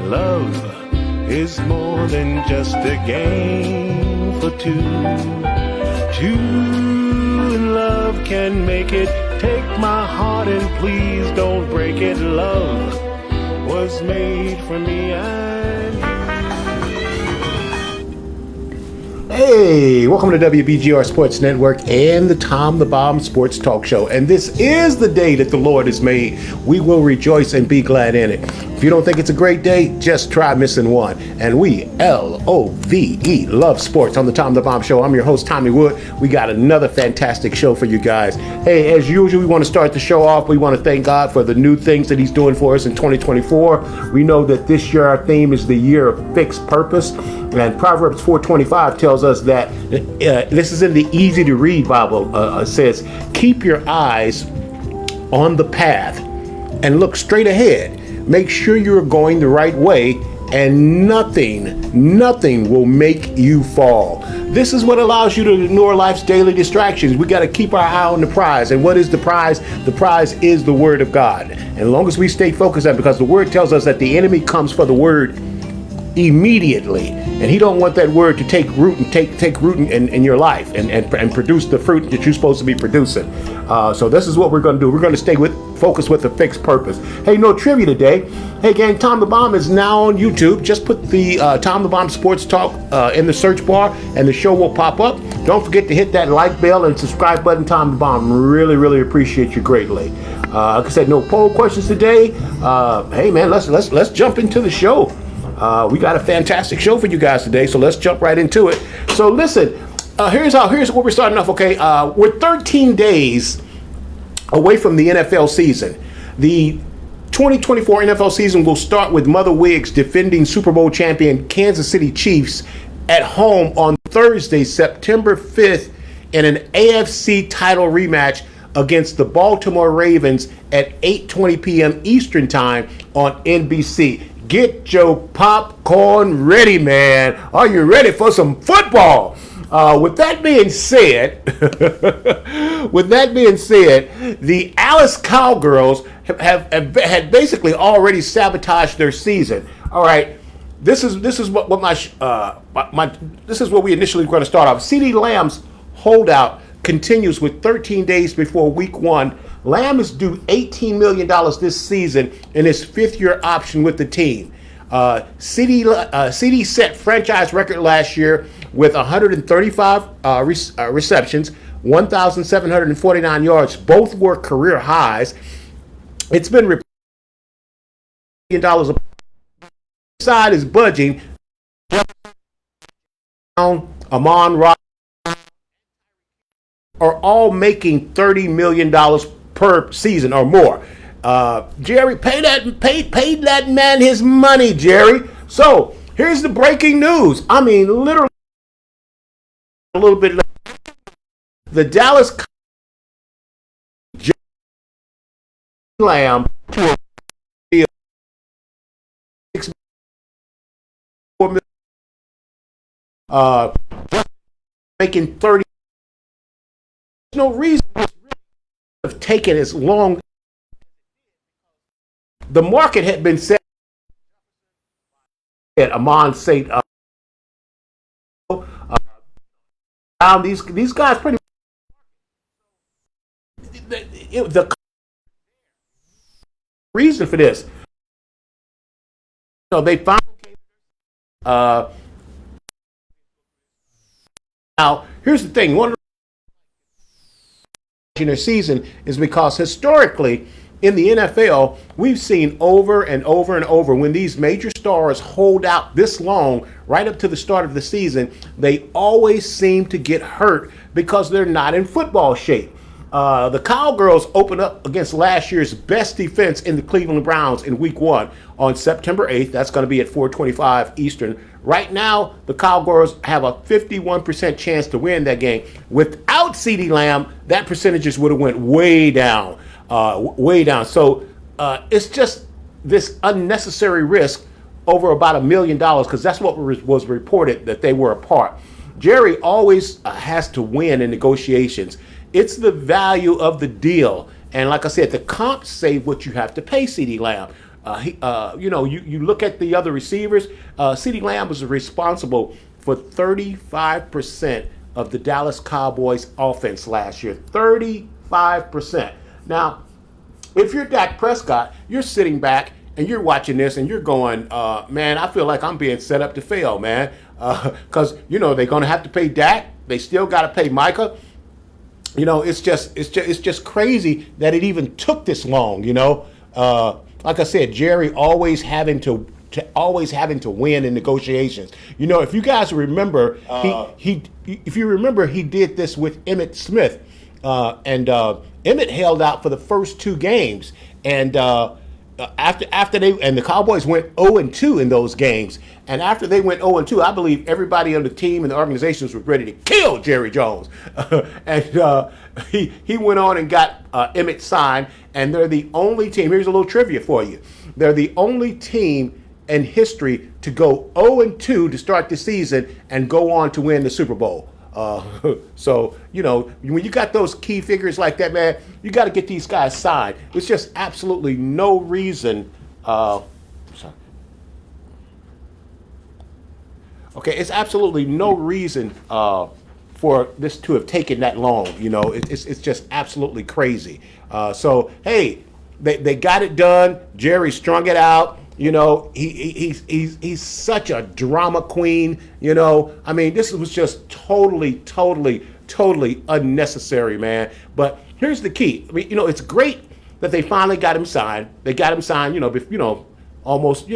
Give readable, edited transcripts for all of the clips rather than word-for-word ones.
Love is more than just a game for two. Two in love can make it. Take my heart and please don't break it. Love was made for me and you. Hey, welcome to WBGR Sports Network and the Tom the Bomb Sports Talk Show. And this is the day that the Lord has made. We will rejoice and be glad in it. If you don't think it's a great day, just try missing one. And we, L-O-V-E, love sports on the Tom the Bomb Show. I'm your host, Tommy Wood. We got another fantastic show for you guys. Hey, as usual, we want to start the show off. We want to thank God for the new things that he's doing for us in 2024. We know that this year our theme is the year of fixed purpose. And Proverbs 4:25 tells us that, this is in the easy to read Bible, says, keep your eyes on the path and look straight ahead. Make sure you're going the right way, and nothing will make you fall. This is what allows you to ignore life's daily distractions. We got to keep our eye on the prize. And what is the prize? The prize is the Word of God. And as long as we stay focused on it, because the Word tells us that the enemy comes for the Word immediately, and he don't want that word to take root and take root in your life and produce the fruit that you're supposed to be producing. So this is what we're going to do. We're going to stay focused with a fixed purpose. Hey, no trivia today. Hey gang, Tom the Bomb is now on YouTube. Just put the Tom the Bomb Sports Talk in the search bar and the show will pop up. Don't forget to hit that like bell and subscribe button. Tom the Bomb, really appreciate you greatly. Like I said, no poll questions today. Hey man, let's jump into the show. We got a fantastic show for you guys today, so let's jump right into it. So listen, here's where we're starting off. Okay, we're 13 days away from the NFL season. The 2024 NFL season will start with Mother Wiggs defending Super Bowl champion Kansas City Chiefs at home on Thursday, September 5th, in an AFC title rematch against the Baltimore Ravens at 8:20 p.m. Eastern Time on NBC. Get your popcorn ready, man. Are you ready for some football? With that being said, the Alice Cowgirls had basically already sabotaged their season. All right, this is what this is what we initially were going to start off. CeeDee Lamb's holdout continues with 13 days before Week 1. Lamb is due $18 million this season in his fifth-year option with the team. CeeDee set franchise record last year with 135 receptions, 1,749 yards. Both were career highs. It's been reported $1 million. Side is budging. Amon-Ra are all making $30 million per season or more. Jerry, pay that man his money, Jerry. So here's the breaking news. I mean, literally a little bit later, the Dallas Lamb to a $6 million, making 30. There's no reason have taken as long. The market had been set at Amon St. These guys pretty. The reason for this, they found. Now here's the thing. One of their season is because historically in the NFL, we've seen over and over when these major stars hold out this long, right up to the start of the season, they always seem to get hurt because they're not in football shape. The Cowgirls opened up against last year's best defense in the Cleveland Browns in Week 1 on September 8th. That's going to be at 4:25 Eastern. Right now, the Cowgirls have a 51% chance to win that game. Without CeeDee Lamb, that percentages would have went way down. So it's just this unnecessary risk over about $1 million, because that's what was reported that they were apart. Jerry always has to win in negotiations. It's the value of the deal. And like I said, the comps say what you have to pay CeeDee Lamb. You look at the other receivers. CeeDee Lamb was responsible for 35% of the Dallas Cowboys offense last year. 35%. Now, if you're Dak Prescott, you're sitting back and you're watching this and you're going, man, I feel like I'm being set up to fail, man. Because, they're going to have to pay Dak. They still got to pay Micah. It's just crazy that it even took this long, Like I said, Jerry always having to win in negotiations. If you guys remember, he did this with Emmitt Smith, and Emmitt held out for the first two games, and after the Cowboys went 0-2 in those games, and after they went 0-2, I believe everybody on the team and the organizations was ready to kill Jerry Jones, and he went on and got Emmitt signed, and they're the only team. Here's a little trivia for you: they're the only team in history to go 0-2 to start the season and go on to win the Super Bowl. So, when you got those key figures like that, man, you got to get these guys signed. There's just absolutely no reason. It's absolutely no reason for this to have taken that long. It's just absolutely crazy. So, hey, they got it done. Jerry strung it out. He's such a drama queen. This was just totally unnecessary, man. But here's the key. It's great that they finally got him signed. They got him signed, almost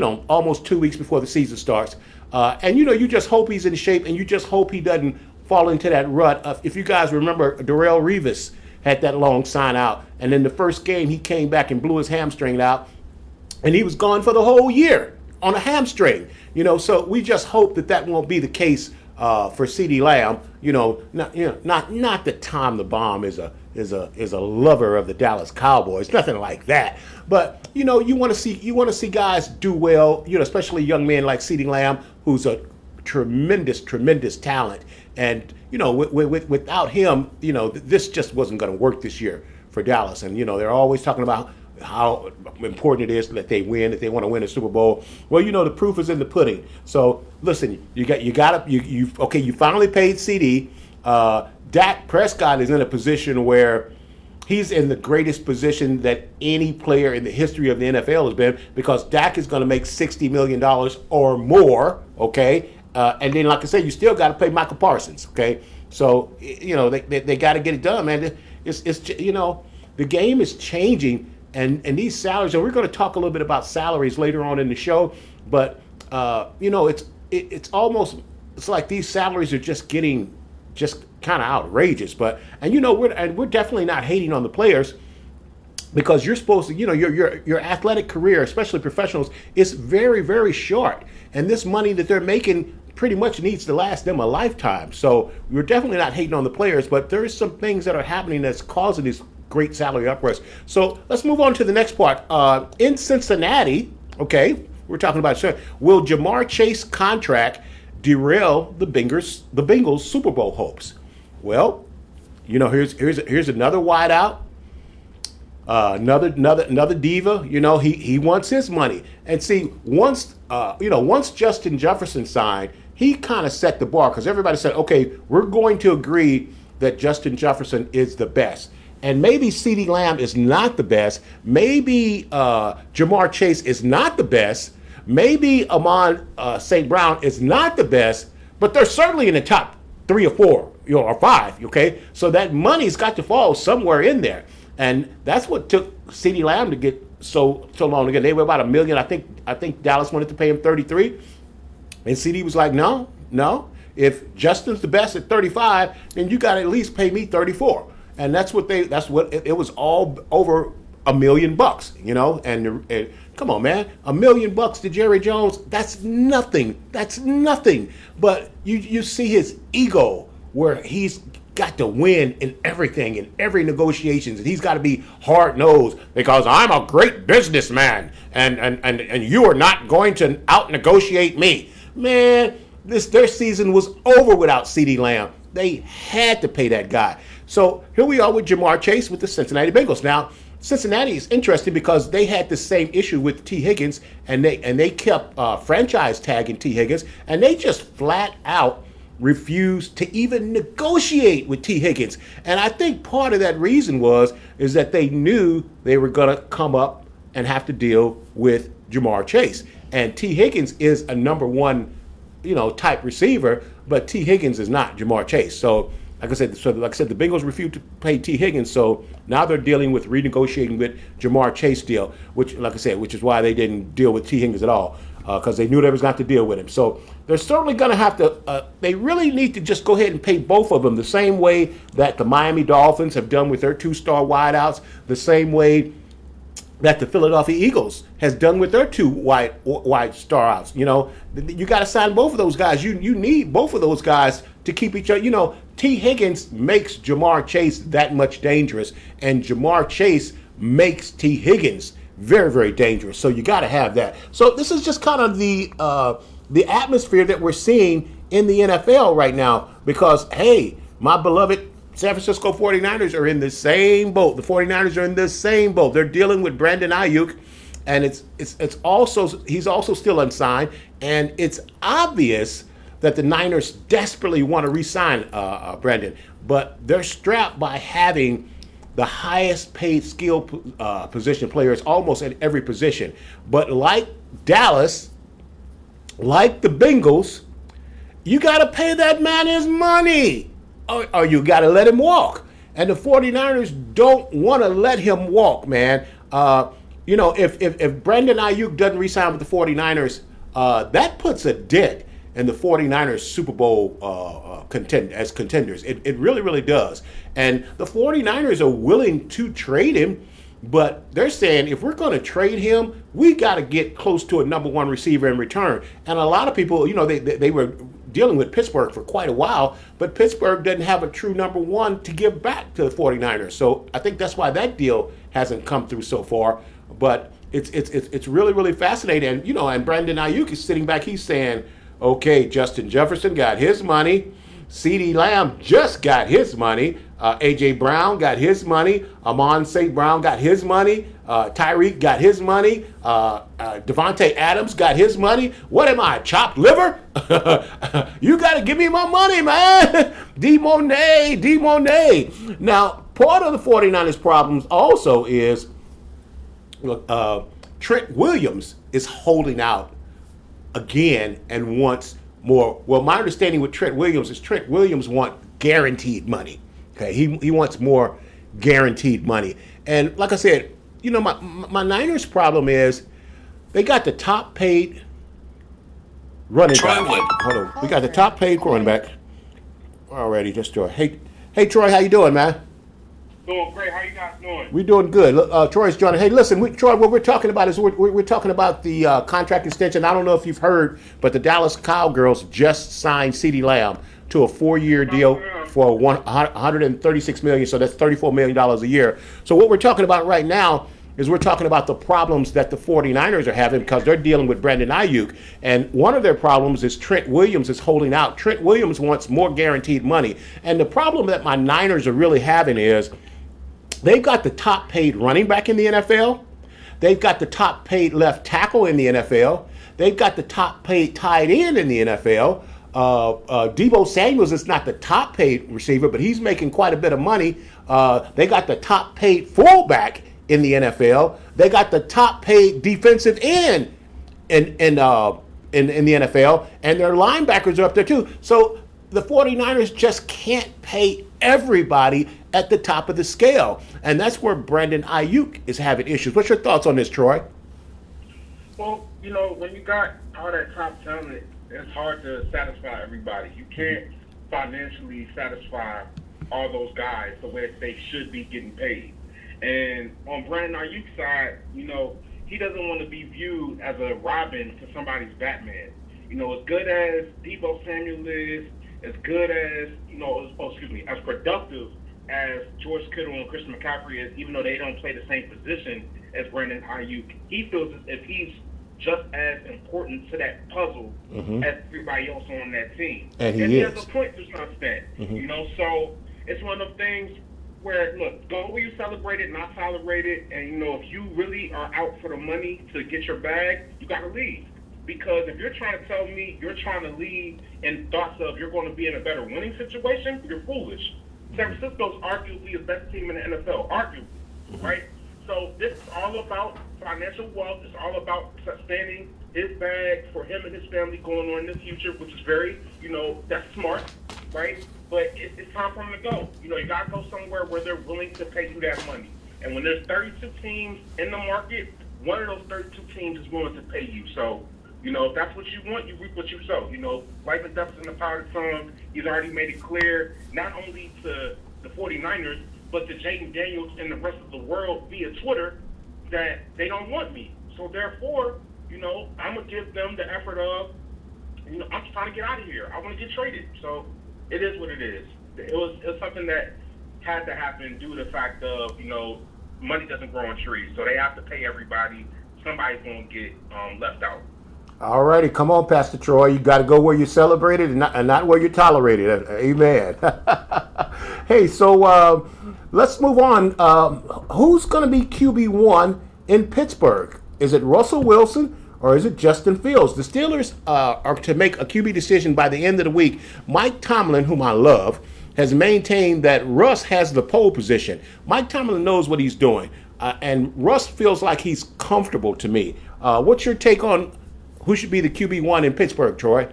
2 weeks before the season starts. And you just hope he's in shape, and you just hope he doesn't fall into that rut. If you guys remember, Darrelle Revis had that long sign out, and in the first game he came back and blew his hamstring out. And he was gone for the whole year on a hamstring, So we just hope that won't be the case for CeeDee Lamb. Not that Tom the Bomb is a lover of the Dallas Cowboys, nothing like that. But you want to see guys do well, especially young men like CeeDee Lamb, who's a tremendous talent. And without him, this just wasn't going to work this year for Dallas. And they're always talking about how important it is that they win, if they want to win a Super Bowl. Well, the proof is in the pudding. So listen, you finally paid CD. Dak Prescott is in a position where he's in the greatest position that any player in the history of the NFL has been, because Dak is going to make $60 million or more, okay? And then, like I said, you still got to pay Michael Parsons, okay? So, they got to get it done, man. It's the game is changing. And these salaries, and we're going to talk a little bit about salaries later on in the show, but it's like these salaries are just getting kind of outrageous. But we're definitely not hating on the players, because you're supposed to, your athletic career, especially professionals, is very, very short, and this money that they're making pretty much needs to last them a lifetime. So we're definitely not hating on the players, but there's some things that are happening that's causing these great salary upwards. So let's move on to the next part. In Cincinnati, okay, we're talking about, will Jamar Chase contract derail the Bengals Super Bowl hopes? Well, here's another wideout, another diva. He wants his money. And see, once Justin Jefferson signed, he kind of set the bar, because everybody said, okay, we're going to agree that Justin Jefferson is the best. And maybe CeeDee Lamb is not the best. Maybe Jamar Chase is not the best. Maybe Amon St. Brown is not the best. But they're certainly in the top 3 or 4, or 5. Okay, so that money's got to fall somewhere in there, and that's what took CeeDee Lamb to get so long to get. They were about $1 million. I think Dallas wanted to pay him 33, and CeeDee was like, no. If Justin's the best at 35, then you got to at least pay me 34. And that's what it was, all over $1 million, and come on, man, $1 million to Jerry Jones, that's nothing. But you see his ego, where he's got to win in everything, in every negotiations, and he's got to be hard-nosed, because I'm a great businessman, and you are not going to out-negotiate me. Man, their season was over without CeeDee Lamb. They had to pay that guy. So here we are with Jamar Chase with the Cincinnati Bengals. Now, Cincinnati is interesting because they had the same issue with T. Higgins, and they kept franchise tagging T. Higgins, and they just flat out refused to even negotiate with T. Higgins. And I think part of that reason is that they knew they were going to come up and have to deal with Jamar Chase. And T. Higgins is a number one, type receiver, but T. Higgins is not Jamar Chase. So like I said, the Bengals refused to pay T. Higgins, so now they're dealing with renegotiating with Jamar Chase deal, which is why they didn't deal with T. Higgins at all, because they knew they was going to have to deal with him. So they're certainly going to have to. They really need to just go ahead and pay both of them the same way that the Miami Dolphins have done with their 2-star wideouts, the same way that the Philadelphia Eagles has done with their 2 wide star outs. You got to sign both of those guys. You need both of those guys to keep each other. T. Higgins makes Jamar Chase that much dangerous, and Jamar Chase makes T. Higgins very, very dangerous. So you got to have that. So this is just kind of the atmosphere that we're seeing in the NFL right now, because, hey, my beloved San Francisco 49ers are in the same boat. The 49ers are in the same boat. They're dealing with Brandon Ayuk, and he's also still unsigned, and it's obvious that the Niners desperately want to re-sign Brandon, but they're strapped by having the highest paid skill position players almost at every position. But like Dallas, like the Bengals, you got to pay that man his money, or you got to let him walk. And the 49ers don't want to let him walk, man. If Brandon Ayuk doesn't re-sign with the 49ers, that puts a dent in the 49ers Super Bowl contenders. It really, really does. And the 49ers are willing to trade him, but they're saying if we're going to trade him, we got to get close to a number one receiver in return. And a lot of people, they were dealing with Pittsburgh for quite a while, but Pittsburgh doesn't have a true number one to give back to the 49ers. So I think that's why that deal hasn't come through so far. But it's really, really fascinating. And, and Brandon Ayuk is sitting back, he's saying, okay, Justin Jefferson got his money. CeeDee Lamb just got his money. A.J. Brown got his money. Amon St. Brown got his money. Tyreek got his money. Devontae Adams got his money. What am I, chopped liver? You got to give me my money, man. D. Monet. Now, part of the 49ers problems also is Trent Williams is holding out again and wants more. Well, my understanding with Trent Williams is Trent Williams wants guaranteed money. Okay, he wants more guaranteed money. And like I said, my Niners problem is they got the top paid running back. Hold on, we got the top paid running back already. Just Troy. Hey, Troy, how you doing, man? Doing great. How you guys doing? We're doing good. Troy's joining. Hey, listen, Troy, what we're talking about is we're talking about the contract extension. I don't know if you've heard, but the Dallas Cowgirls just signed CeeDee Lamb to a 4-year deal for $136 million. So that's $34 million a year. So what we're talking about right now is we're talking about the problems that the 49ers are having because they're dealing with Brandon Ayuk. And one of their problems is Trent Williams is holding out. Trent Williams wants more guaranteed money. And the problem that my Niners are really having is they've got the top paid running back in the NFL. They've got the top paid left tackle in the NFL. They've got the top paid tight end in the NFL. Deebo Samuels is not the top paid receiver, but he's making quite a bit of money. They got the top paid fullback in the NFL. They got the top paid defensive end in the NFL, and their linebackers are up there too. So the 49ers just can't pay everybody at the top of the scale. And that's where Brandon Ayuk is having issues. What's your thoughts on this, Troy? Well, when you got all that top talent, it's hard to satisfy everybody. You can't financially satisfy all those guys the way that they should be getting paid. And on Brandon Ayuk's side, he doesn't want to be viewed as a Robin to somebody's Batman. As good as Deebo Samuel is, as good as, as productive as George Kittle and Christian McCaffrey is, even though they don't play the same position as Brandon Ayuk, he feels as if he's just as important to that puzzle as everybody else on that team. And he has a point to some extent, so it's one of those things. where, look, go where you celebrate it, not tolerate it, and, you know, if you really are out for the money to get your bag, you got to leave. Because if you're trying to tell me you're trying to leave in thoughts of you're going to be in a better winning situation, you're foolish. San Francisco's arguably the best team in the NFL, arguably, right? So this is all about financial wealth. It's all about sustaining his bag for him and his family going on in the future, which is very, you know, that's smart, right? But it's time for him to go. You know, you got to go somewhere where they're willing to pay you that money. And when there's 32 teams in the market, one of those 32 teams is willing to pay you. So, you know, if that's what you want, you reap what you sow. You know, Life and Death is in the power of the tongue. He's already made it clear, not only to the 49ers, but to Jaden Daniels and the rest of the world via Twitter, that they don't want me. So therefore, you know, I'm going to give them the effort of, you know, I'm trying to get out of here. I want to get traded. So it is what it is. It was something that had to happen due to the fact of, you know, money doesn't grow on trees. So they have to pay everybody. Somebody's going to get left out. All righty, come on, Pastor Troy. You got to go where you're celebrated and not where you're tolerated. Amen. Hey, so let's move on. Who's going to be QB1 in Pittsburgh? Is it Russell Wilson or is it Justin Fields? The Steelers are to make a QB decision by the end of the week. Mike Tomlin, whom I love, has maintained that Russ has the pole position. Mike Tomlin knows what he's doing, and Russ feels like he's comfortable to me. What's your take on who should be the QB1 in Pittsburgh, Troy?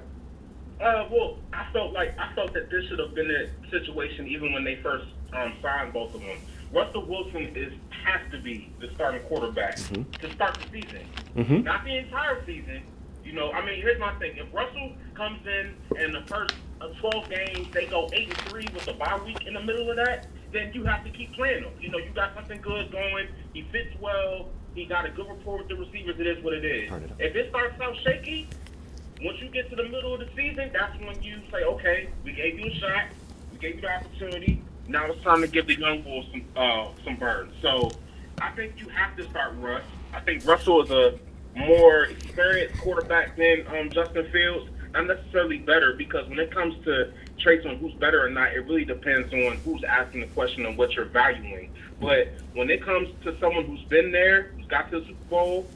Well, I felt that this should have been the situation even when they first signed both of them. Russell Wilson has to be the starting quarterback to start the season, not the entire season. You know, I mean, here's my thing: if Russell comes in and the first 12 games they go 8-3 with a bye week in the middle of that, then you have to keep playing him. You know, you got something good going. He fits well. He got a good rapport with the receivers. It is what it is. If it starts out shaky, once you get to the middle of the season, that's when you say, okay, we gave you a shot. We gave you the opportunity. Now it's time to give the young bulls some burn. So I think you have to start Russ. I think Russell is a more experienced quarterback than Justin Fields. Not necessarily better, because when it comes to traits on who's better or not, it really depends on who's asking the question and what you're valuing. But when it comes to someone who's been there, who's got to the Super Bowl,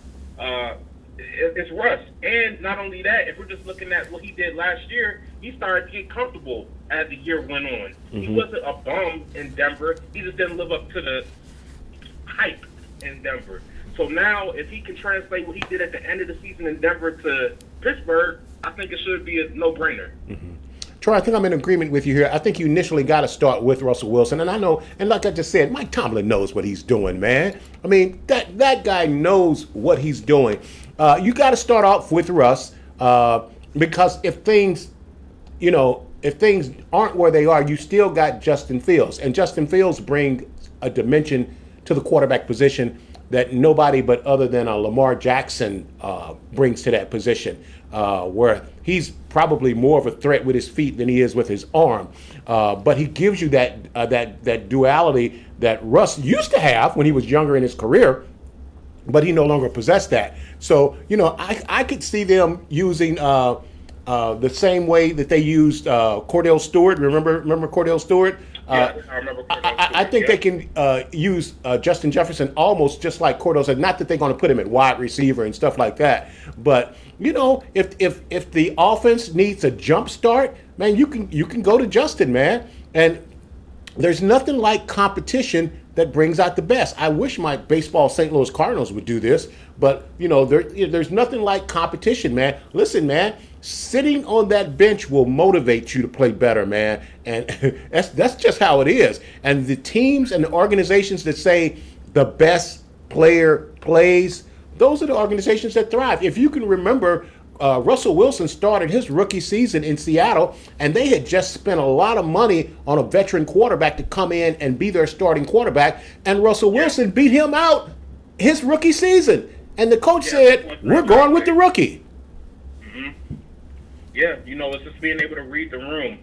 it's Russ. And not only that, if we're just looking at what he did last year, he started to get comfortable as the year went on. He wasn't a bum in Denver. He just didn't live up to the hype in Denver. So now, if he can translate what he did at the end of the season in Denver to Pittsburgh, I think it should be a no-brainer. Troy, I think I'm in agreement with you here. I think you initially got to start with Russell Wilson. And I know, and like I just said, Mike Tomlin knows what he's doing, man. I mean, that guy knows what he's doing. You got to start off with Russ because if things aren't where they are, you still got Justin Fields. And Justin Fields brings a dimension to the quarterback position that nobody but other than Lamar Jackson brings to that position, where he's probably more of a threat with his feet than he is with his arm. But he gives you that duality that Russ used to have when he was younger in his career, but he no longer possessed that. So, you know, I could see them using the same way that they used Cordell Stewart. Remember Cordell Stewart? Yeah, I remember Cordell Stewart. I think they can use Justin Jefferson almost just like Cordell said. Not that they're going to put him at wide receiver and stuff like that, but you know, if the offense needs a jump start, man, you can go to Justin, man. And there's nothing like competition that brings out the best. I wish my baseball St. Louis Cardinals would do this, but you know, there's nothing like competition, man. Listen, man, sitting on that bench will motivate you to play better, man. And that's just how it is. And the teams and the organizations that say the best player plays, those are the organizations that thrive. If you can remember, Russell Wilson started his rookie season in Seattle, and they had just spent a lot of money on a veteran quarterback to come in and be their starting quarterback, and Russell Wilson beat him out his rookie season. And the coach said, we're going with the rookie. Yeah, you know, it's just being able to read the room.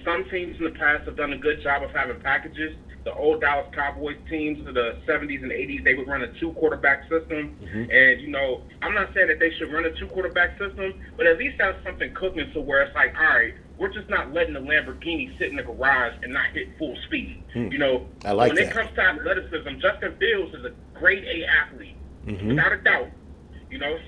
Some teams in the past have done a good job of having packages. The old Dallas Cowboys teams of the 70s and 80s, they would run a 2-quarterback system. And, you know, I'm not saying that they should run a 2-quarterback system, but at least have something cooking to where it's like, all right, we're just not letting the Lamborghini sit in the garage and not hit full speed. I like when that. it comes to athleticism, Justin Fields is a grade A athlete, without a doubt.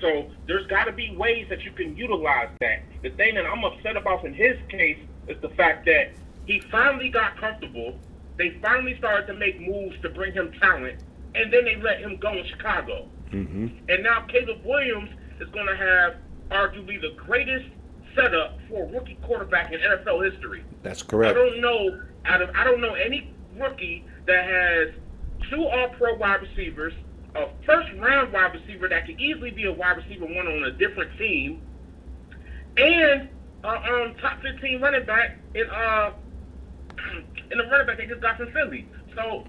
So there's got to be ways that you can utilize that. The thing that I'm upset about in his case is the fact that he finally got comfortable. They finally started to make moves to bring him talent, and then they let him go in Chicago. And now Caleb Williams is going to have arguably the greatest setup for a rookie quarterback in NFL history. That's correct. I don't know any rookie that has 2 All-Pro wide receivers, a first-round wide receiver that could easily be a wide receiver one on a different team, and top 15 running back in the running back they just got from Philly. So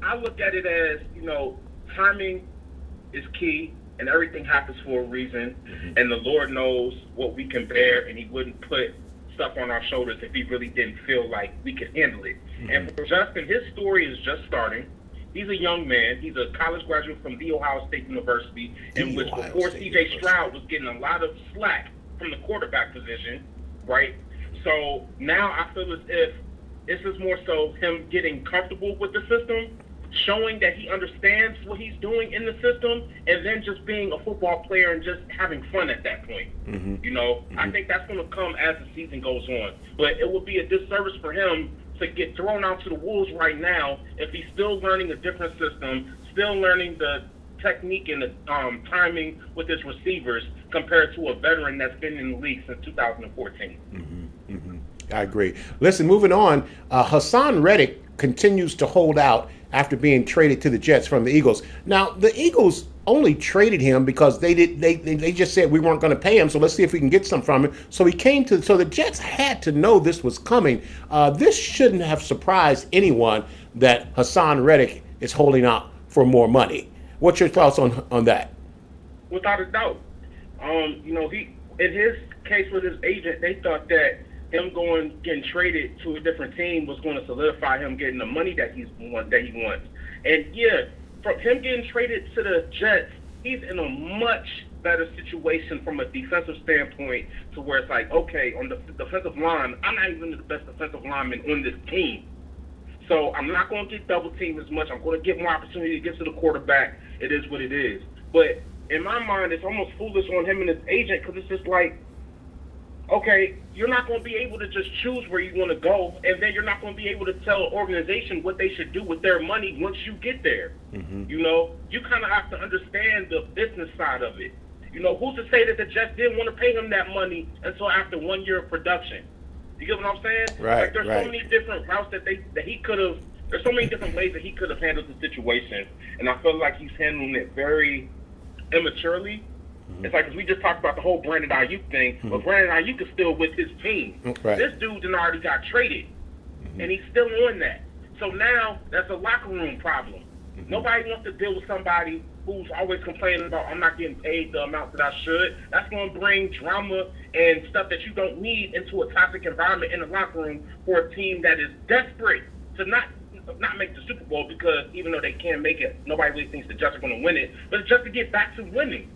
I look at it as timing is key, and everything happens for a reason. And the Lord knows what we can bear, and He wouldn't put stuff on our shoulders if He really didn't feel like we could handle it. And for Justin, his story is just starting. He's a young man. He's a college graduate from The Ohio State University, in which before C.J. Stroud was getting a lot of slack from the quarterback position, right? So now I feel as if this is more so him getting comfortable with the system, showing that he understands what he's doing in the system, and then just being a football player and just having fun at that point. I think that's going to come as the season goes on. But it would be a disservice for him to get thrown out to the wolves right now if he's still learning a different system, still learning the technique and the timing with his receivers compared to a veteran that's been in the league since 2014. I agree. Listen, moving on, Hassan Reddick continues to hold out after being traded to the Jets from the Eagles. Now, the Eagles only traded him because they just said we weren't going to pay him, so let's see if we can get some from him. So the Jets had to know this was coming. This shouldn't have surprised anyone that Hassan Reddick is holding out for more money. What's your thoughts on that? Without a doubt. He in his case with his agent, they thought that him getting traded to a different team was going to solidify him getting the money that he wants. And yeah, from him getting traded to the Jets, he's in a much better situation from a defensive standpoint, to where it's like, okay, on the defensive line, I'm not even the best defensive lineman on this team. So I'm not going to get double teamed as much. I'm going to get more opportunity to get to the quarterback. It is what it is. But in my mind, it's almost foolish on him and his agent, because it's just like, okay, you're not going to be able to just choose where you want to go, and then you're not going to be able to tell an organization what they should do with their money once you get there. You kind of have to understand the business side of it. Who's to say that the Jets didn't want to pay him that money until after 1 year of production? You get what I'm saying? Right. There's so many different routes that he could have. There's so many different ways that he could have handled the situation, and I feel like he's handling it very immaturely. It's like, 'cause we just talked about the whole Brandon Ayuk thing, but Brandon Ayuk is still with his team. Right. This dude done already got traded, and he's still on that. So now that's a locker room problem. Nobody wants to deal with somebody who's always complaining about, I'm not getting paid the amount that I should. That's going to bring drama and stuff that you don't need into a toxic environment in the locker room for a team that is desperate to not make the Super Bowl, because even though they can make it, nobody really thinks the Jets are going to win it, but it's just to get back to winning.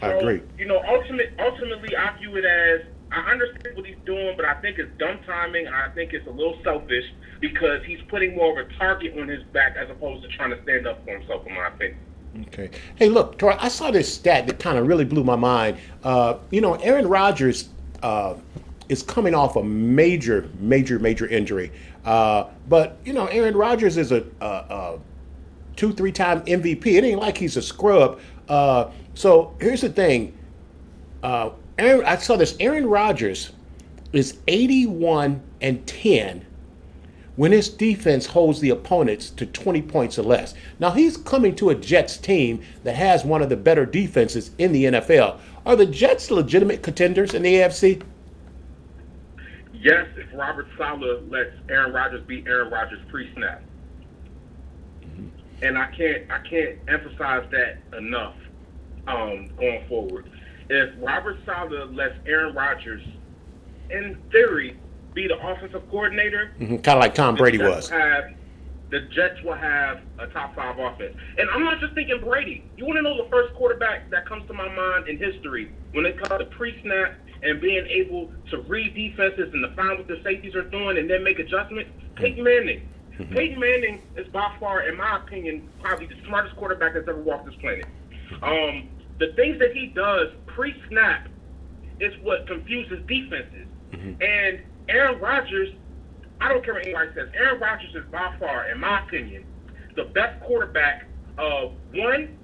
I agree. Ultimately, I view it as, I understand what he's doing, but I think it's dumb timing, and I think it's a little selfish, because he's putting more of a target on his back as opposed to trying to stand up for himself, in my opinion. Okay. Hey, look, Troy, I saw this stat that kind of really blew my mind. Aaron Rodgers is coming off a major injury. But Aaron Rodgers is a 2-3-time MVP. It ain't like he's a scrub. So here's the thing. I saw this. Aaron Rodgers is 81-10 when his defense holds the opponents to 20 points or less. Now, he's coming to a Jets team that has one of the better defenses in the NFL. Are the Jets legitimate contenders in the AFC? Yes, if Robert Saleh lets Aaron Rodgers beat Aaron Rodgers pre-snap. And I can't emphasize that enough going forward. If Robert Saleh lets Aaron Rodgers, in theory, be the offensive coordinator, Kind of like Tom Brady was. The Jets will have a top 5 offense. And I'm not just thinking Brady. You want to know the first quarterback that comes to my mind in history when it comes to pre-snap and being able to read defenses and to find what the safeties are doing and then make adjustments, Peyton Manning. Peyton Manning is by far, in my opinion, probably the smartest quarterback that's ever walked this planet. The things that he does pre-snap is what confuses defenses. And Aaron Rodgers, I don't care what anybody says, Aaron Rodgers is by far, in my opinion, the best quarterback of, one,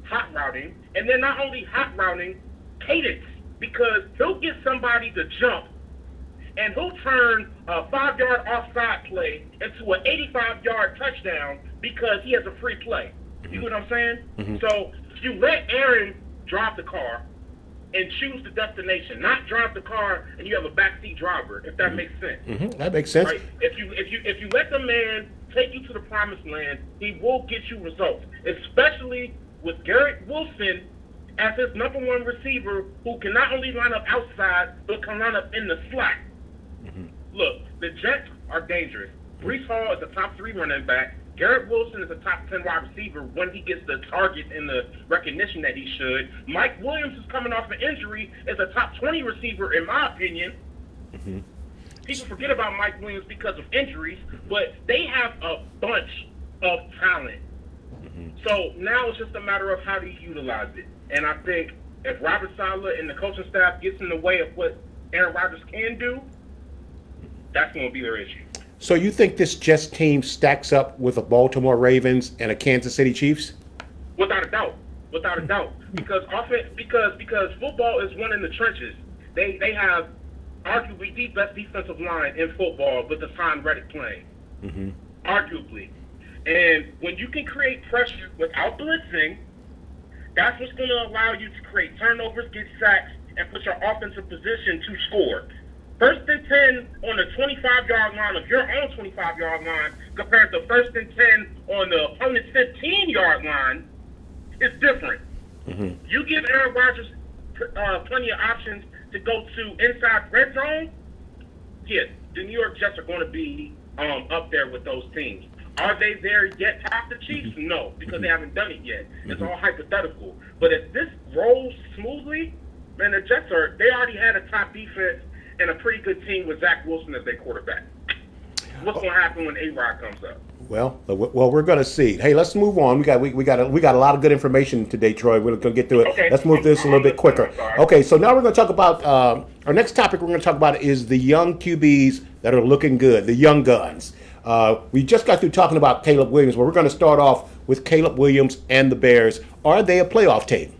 hot routing, and then not only hot routing, cadence, because he'll get somebody to jump and he'll turn a 5-yard offside play into an 85-yard touchdown because he has a free play. You know what I'm saying? So if you let Aaron drive the car and choose the destination, not drive the car and you have a backseat driver, if that makes sense. That makes sense. Right? If you let the man take you to the promised land, he will get you results, especially with Garrett Wilson as his number one receiver who can not only line up outside, but can line up in the slot. Look, the Jets are dangerous. Breece Hall is a top 3 running back. Garrett Wilson is a top 10 wide receiver when he gets the target and the recognition that he should. Mike Williams is coming off an injury as a top 20 receiver, in my opinion. People forget about Mike Williams because of injuries, but they have a bunch of talent. So now it's just a matter of how do you utilize it. And I think if Robert Saleh and the coaching staff gets in the way of what Aaron Rodgers can do, that's going to be their issue. So you think this Jets team stacks up with the Baltimore Ravens and a Kansas City Chiefs? Without a doubt. Without a doubt. Because football is won in the trenches. They have arguably the best defensive line in football with Hassan Reddick playing. Arguably. And when you can create pressure without blitzing, that's what's going to allow you to create turnovers, get sacks, and put your offensive position to score. First and 10 on the 25-yard line of your own 25-yard line compared to first and 10 on the opponent's 15-yard line is different. You give Aaron Rodgers plenty of options to go to inside red zone, yes, the New York Jets are going to be up there with those teams. Are they there yet top the Chiefs? No, because they haven't done it yet. It's all hypothetical. But if this rolls smoothly, man, the Jets they already had a top defense and a pretty good team with Zach Wilson as their quarterback. What's going to happen when A-Rod comes up? Well, we're going to see. Hey, let's move on. We got a lot of good information today, Troy. We're going to get through it. Okay. Let's move this a little bit quicker. Okay, so now we're going to talk about our next topic. We're going to talk about is the young QBs that are looking good, the young guns. We just got through talking about Caleb Williams, but we're going to start off with Caleb Williams and the Bears. Are they a playoff team?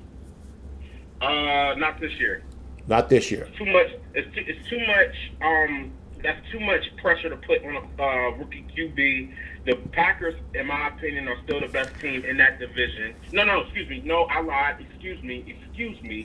Not this year. Not this year. Too much. It's too much. That's too much pressure to put on a rookie QB. The Packers, in my opinion, are still the best team in that division. No, excuse me. No, I lied. Excuse me.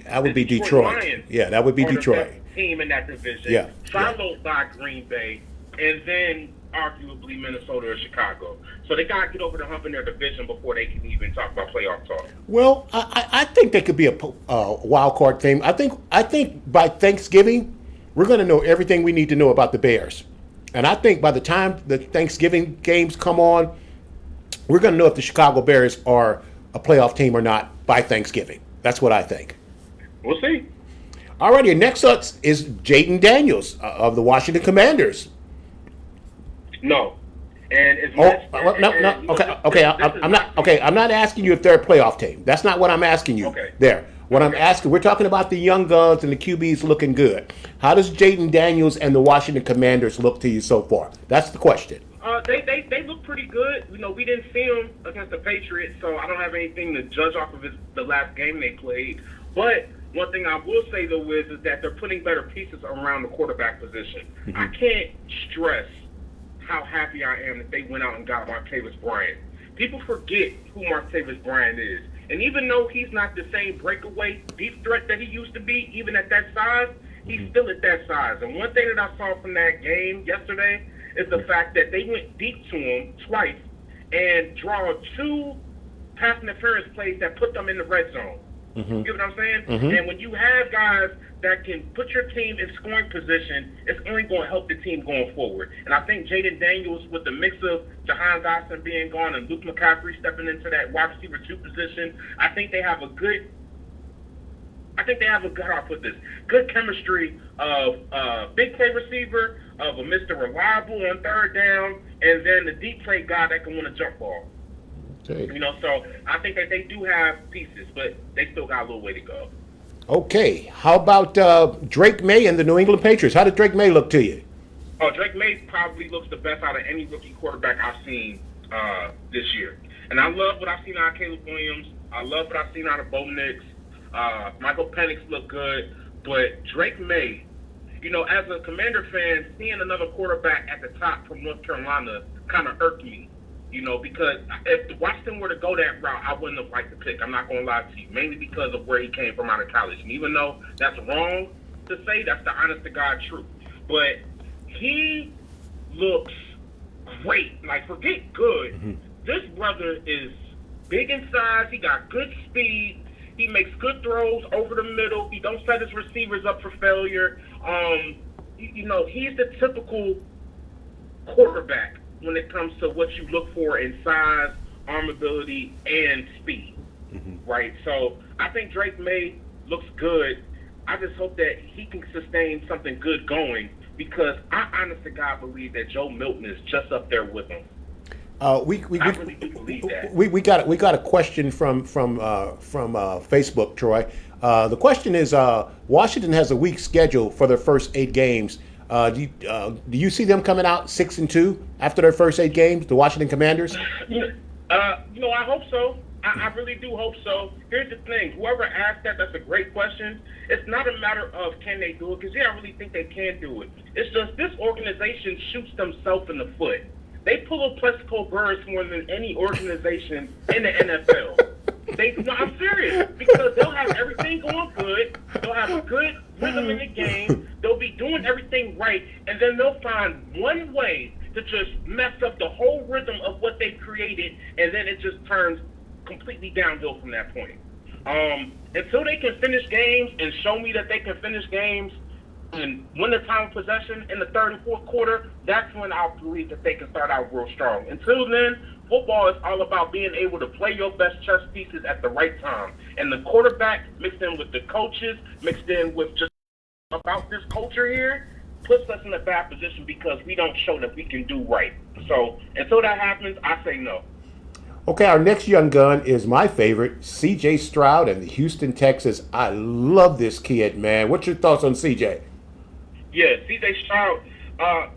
That would be Detroit. Lions Yeah, that would be Detroit. The best team in that division. Yeah. Followed by Green Bay, and then arguably Minnesota or Chicago. So they got to get over the hump in their division before they can even talk about playoff talk. Well, I think they could be a wild card team. I think by Thanksgiving, we're going to know everything we need to know about the Bears. And I think by the time the Thanksgiving games come on, we're going to know if the Chicago Bears are a playoff team or not by Thanksgiving. That's what I think. We'll see. Alrighty, next up is Jaden Daniels of the Washington Commanders. No. And as I'm not asking you if they're a playoff team. That's not what I'm asking you. Okay. There. What I'm asking, we're talking about the young guns and the QBs looking good. How does Jaden Daniels and the Washington Commanders look to you so far? That's the question. They look pretty good. You know, we didn't see them against the Patriots, so I don't have anything to judge off of the last game they played. But one thing I will say, though, is that they're putting better pieces around the quarterback position. I can't stress how happy I am that they went out and got Martavis Bryant. People forget who Martavis Bryant is. And even though he's not the same breakaway deep threat that he used to be, even at that size, he's still at that size. And one thing that I saw from that game yesterday is the fact that they went deep to him twice and draw 2 pass interference plays that put them in the red zone. You get what I'm saying? And when you have guys that can put your team in scoring position, it's only going to help the team going forward. And I think Jaden Daniels, with the mix of Jahan Dotson being gone and Luke McCaffrey stepping into that wide receiver 2 position, I think they have a good – I think they have a good. How I put this? Good chemistry of big play receiver, of a Mr. Reliable on third down, and then the deep play guy that can win a jump ball. Okay. You know, so I think that they do have pieces, but they still got a little way to go. Okay. How about Drake May and the New England Patriots? How did Drake May look to you? Oh, Drake May probably looks the best out of any rookie quarterback I've seen this year. And I love what I've seen out of Caleb Williams. I love what I've seen out of Bo Nix. Michael Penix looked good. But Drake May, you know, as a Commander fan, seeing another quarterback at the top from North Carolina kind of irked me. You know, because if Washington were to go that route, I wouldn't have liked the pick. I'm not going to lie to you, mainly because of where he came from out of college. And even though that's wrong to say, that's the honest-to-God truth. But he looks great. Like, forget good. Mm-hmm. This brother is big in size. He got good speed. He makes good throws over the middle. He don't set his receivers up for failure. You know, he's the typical quarterback when it comes to what you look for in size, arm ability, and speed, right? So I think Drake May looks good. I just hope that he can sustain something good going because I honestly, God, believe that Joe Milton is just up there with him. I really do believe that. We got a question from Facebook, Troy. The question is, Washington has a weak schedule for their first 8 games. Do you see them coming out 6-2 after their first 8 games, the Washington Commanders? You know, I hope so. I really do hope so. Here's the thing. Whoever asked that's a great question. It's not a matter of can they do it, because, I really think they can do it. It's just this organization shoots themselves in the foot. They pull a Plexico Burress more than any organization in the NFL. I'm serious, because they'll have everything going good. They'll have a good rhythm in the game. They'll be doing everything right, and then they'll find one way to just mess up the whole rhythm of what they created, and then it just turns completely downhill from that point. Until they can finish games and show me that they can finish games and win the time of possession in the third and fourth quarter, that's when I'll believe that they can start out real strong. Until then, football is all about being able to play your best chess pieces at the right time. And the quarterback, mixed in with the coaches, mixed in with just about this culture here, puts us in a bad position because we don't show that we can do right. So until that happens, I say no. Okay, our next young gun is my favorite, C.J. Stroud and the Houston Texans. I love this kid, man. What's your thoughts on C.J.? Yeah, C.J. Stroud.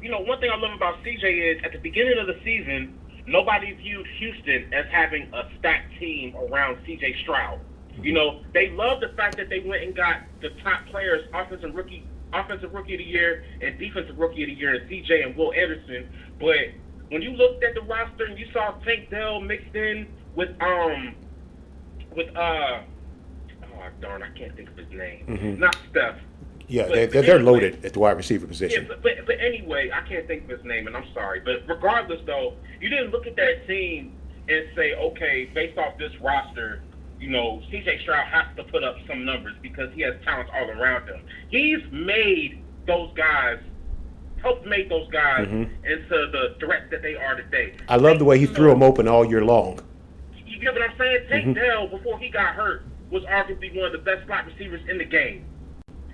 You know, one thing I love about C.J. is at the beginning of the season, nobody viewed Houston as having a stacked team around C.J. Stroud. You know, they love the fact that they went and got the top players, offensive rookie of the year and defensive rookie of the year, and C.J. and Will Anderson. But when you looked at the roster and you saw Tank Dell mixed in with oh darn, I can't think of his name. Not Steph. Yeah, they're loaded at the wide receiver position. Yeah, but anyway, I can't think of his name, and I'm sorry. But regardless, though, you didn't look at that team and say, okay, based off this roster, you know, C.J. Stroud has to put up some numbers because he has talent all around him. He's made those guys, helped make those guys into the threat that they are today. I love the way he threw them open all year long. You get what I'm saying? Tank Dell, before he got hurt, was arguably one of the best slot receivers in the game.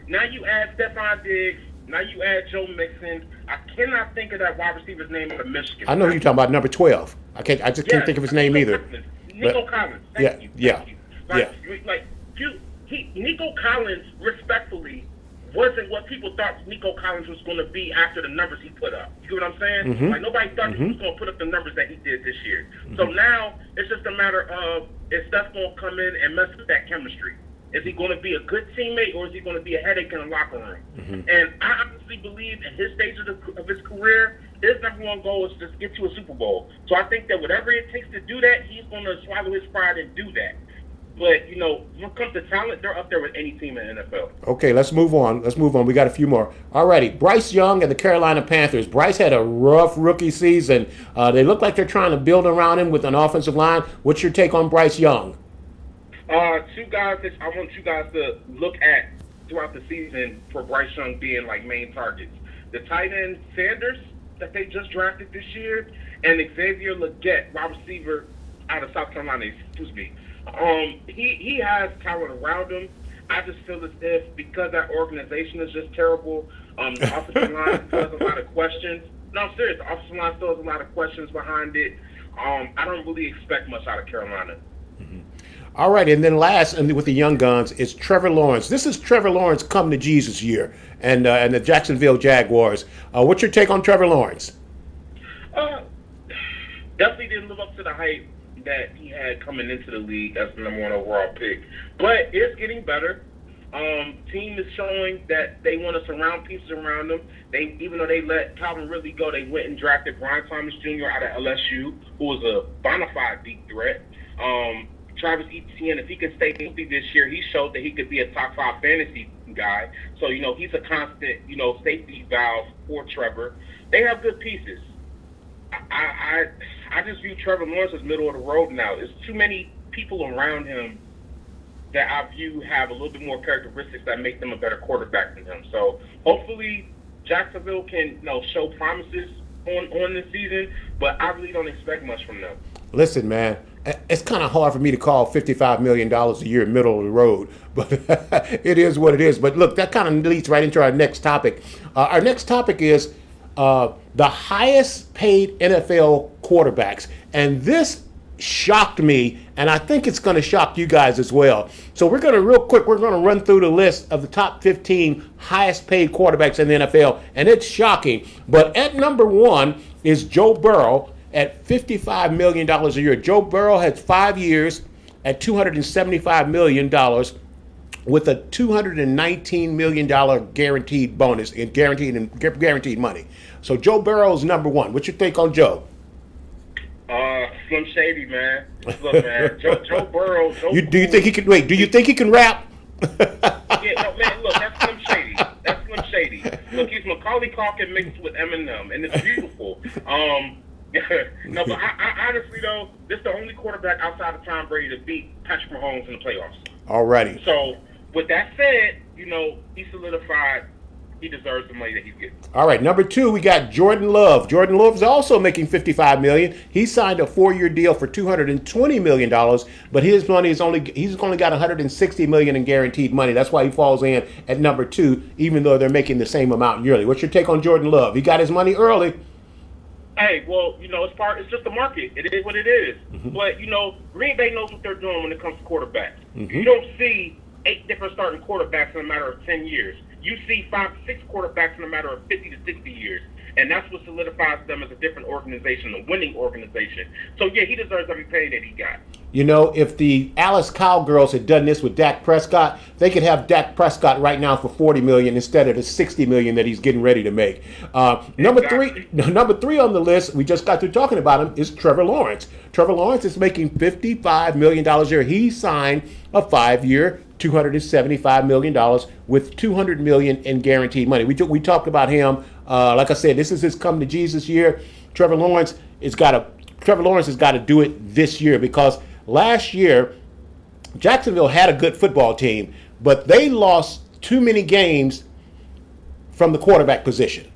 Now you add Stephon Diggs. Now you add Joe Mixon. I cannot think of that wide receiver's name out of Michigan. I know who you're talking about, number 12. I just can't think of his name either. Nico Collins. Thank you. Nico Collins, respectfully, wasn't what people thought Nico Collins was going to be after the numbers he put up. You get what I'm saying? Like, nobody thought he was going to put up the numbers that he did this year. So now it's just a matter of, is Steph going to come in and mess with that chemistry? Is he going to be a good teammate, or is he going to be a headache in the locker room? And I honestly believe in his stage of his career, his number one goal is to just get to a Super Bowl. So I think that whatever it takes to do that, he's going to swallow his pride and do that. But, you know, when it comes to talent, they're up there with any team in the NFL. Okay, let's move on. We got a few more. All righty, Bryce Young and the Carolina Panthers. Bryce had a rough rookie season. They look like they're trying to build around him with an offensive line. What's your take on Bryce Young? Two guys that I want you guys to look at throughout the season for Bryce Young being like main targets. The tight end Sanders that they just drafted this year, and Xavier Legette, wide receiver out of South Carolina. Excuse me. He has talent around him. I just feel as if because that organization is just terrible, the offensive line still has a lot of questions. No, I'm serious. The offensive line still has a lot of questions behind it. I don't really expect much out of Carolina. All right, and then last, and with the young guns, is Trevor Lawrence. This is Trevor Lawrence come to Jesus year, and the Jacksonville Jaguars. What's your take on Trevor Lawrence? Definitely didn't live up to the hype that he had coming into the league as the #1 overall pick, but it's getting better. Team is showing that they want to surround pieces around them. Even though they let Calvin Ridley go, they went and drafted Brian Thomas Jr. out of LSU, who was a bona fide deep threat. Travis Etienne, if he can stay healthy this year, he showed that he could be a top 5 fantasy guy. So, he's a constant, safety valve for Trevor. They have good pieces. I just view Trevor Lawrence as middle of the road now. There's too many people around him that I view have a little bit more characteristics that make them a better quarterback than him. So hopefully Jacksonville can show promises on this season, but I really don't expect much from them. Listen, man, it's kind of hard for me to call $55 million a year middle of the road, but it is what it is. But look, that kind of leads right into our next topic. Our next topic is the highest paid NFL quarterbacks. And this shocked me, and I think it's going to shock you guys as well. So we're going to run through the list of the top 15 highest paid quarterbacks in the NFL, and it's shocking. But at number 1 is Joe Burrow at $55 million a year. Joe Burrow has 5 years at $275 million with a $219 million guaranteed bonus in guaranteed money. So Joe Burrow's number 1. What's your take on Joe? Slim Shady, man. Look, man, Joe Burrow. Do you think he can wait? Do you think he can rap? Yeah, no, man. Look, that's Slim Shady. That's Slim Shady. Look, he's Macaulay Culkin mixed with Eminem, and it's beautiful. No, but I honestly though, this is the only quarterback outside of Tom Brady to beat Patrick Mahomes in the playoffs. Alrighty. So with that said, he solidified. He deserves the money that he's getting. All right, number 2, we got Jordan Love. Jordan Love is also making $55 million. He signed a 4-year deal for $220 million, but his money he's only got $160 million in guaranteed money. That's why he falls in at number 2, even though they're making the same amount yearly. What's your take on Jordan Love? He got his money early. Hey, well, it's just the market. It is what it is. Mm-hmm. But Green Bay knows what they're doing when it comes to quarterbacks. Mm-hmm. You don't see 8 different starting quarterbacks in a matter of 10 years. You see 5 to 6 quarterbacks in a matter of 50 to 60 years. And that's what solidifies them as a different organization, a winning organization. So, yeah, he deserves every penny that he got. If the Alice Cowgirls had done this with Dak Prescott, they could have Dak Prescott right now for $40 million instead of the $60 million that he's getting ready to make. Number three on the list, we just got through talking about him, is Trevor Lawrence. Trevor Lawrence is making $55 million a year. He signed a 5-year, $275 million with $200 million in guaranteed money. We talked about him. Like I said, this is his come to Jesus year. Trevor Lawrence has got to do it this year, because last year Jacksonville had a good football team, but they lost too many games from the quarterback position.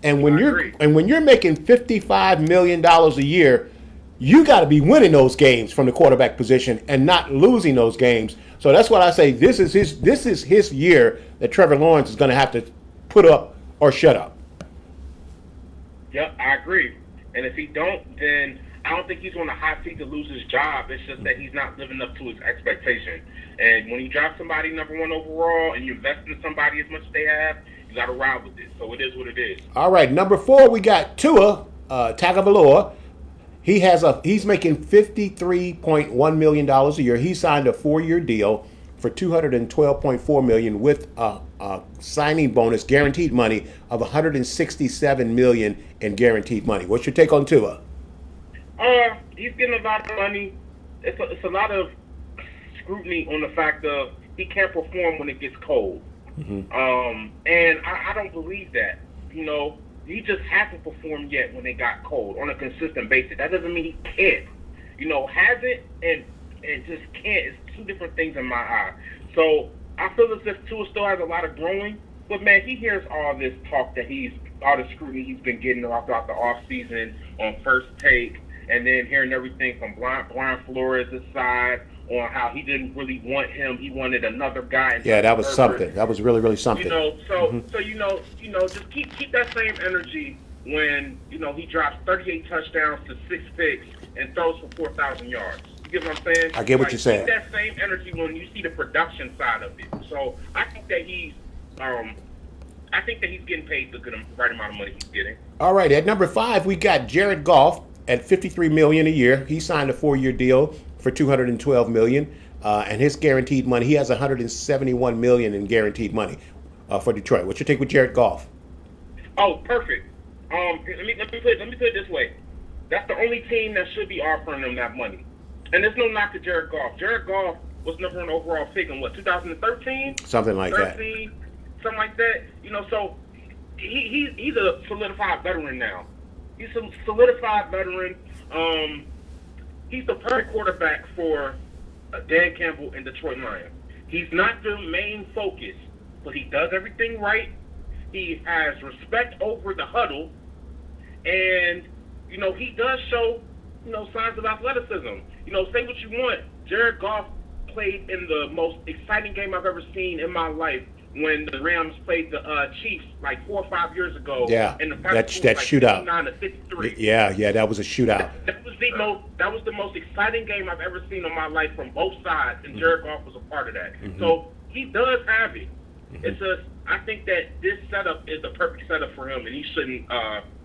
And when you're making $55 million a year, you got to be winning those games from the quarterback position and not losing those games. So that's what I say. This is his year that Trevor Lawrence is going to have to put up or shut up. Yep, I agree. And if he don't, then I don't think he's on the hot seat to lose his job. It's just that he's not living up to his expectation. And when you draft somebody #1 overall and you invest in somebody as much as they have, you got to ride with it. So it is what it is. All right, number 4, we got Tua Tagovailoa. He's making $53.1 million a year. He signed a 4-year deal for $212.4 million with a signing bonus, guaranteed money of $167 million in guaranteed money. What's your take on Tua? He's getting a lot of money. It's a lot of scrutiny on the fact of he can't perform when it gets cold. Mm-hmm. And I don't believe that. He just hasn't performed yet when it got cold on a consistent basis. That doesn't mean he can't. Hasn't and just can't is 2 different things in my eye. So I feel as if Tua still has a lot of growing. But, man, he hears all this talk that all the scrutiny he's been getting throughout the offseason on First Take, and then hearing everything from Brian Flores' side on how he didn't really want him. He wanted another guy. Yeah, that was Herbert. something. That was really, really something. You know, so just keep that same energy when he drops 38 touchdowns to 6 picks and throws for 4,000 yards. You get what I'm saying? I get what you're saying. Keep that same energy when you see the production side of it. So I think that he's getting paid the right amount of money he's getting. All right, at number 5, we got Jared Goff at $53 million a year. He signed a 4-year deal for $212 million, and his guaranteed money, he has $171 million in guaranteed money for Detroit. What's your take with Jared Goff? Oh, perfect. Let me put it this way. That's the only team that should be offering them that money. And there's no knock to Jared Goff. Jared Goff was number 1 overall pick in 2013? Something like 13, that. Something like that. So he's a solidified veteran now. He's a solidified veteran. He's the perfect quarterback for Dan Campbell and Detroit Lions. He's not the main focus, but he does everything right. He has respect over the huddle, and he does show signs of athleticism. Say what you want. Jared Goff played in the most exciting game I've ever seen in my life when the Rams played the Chiefs like 4 or 5 years ago. Yeah, in the that shootout. 59-53. Yeah, that was a shootout. That was the most exciting game I've ever seen in my life from both sides, and Jared Goff was a part of that. Mm-hmm. So he does have it. It's just I think that this setup is the perfect setup for him, and he shouldn't.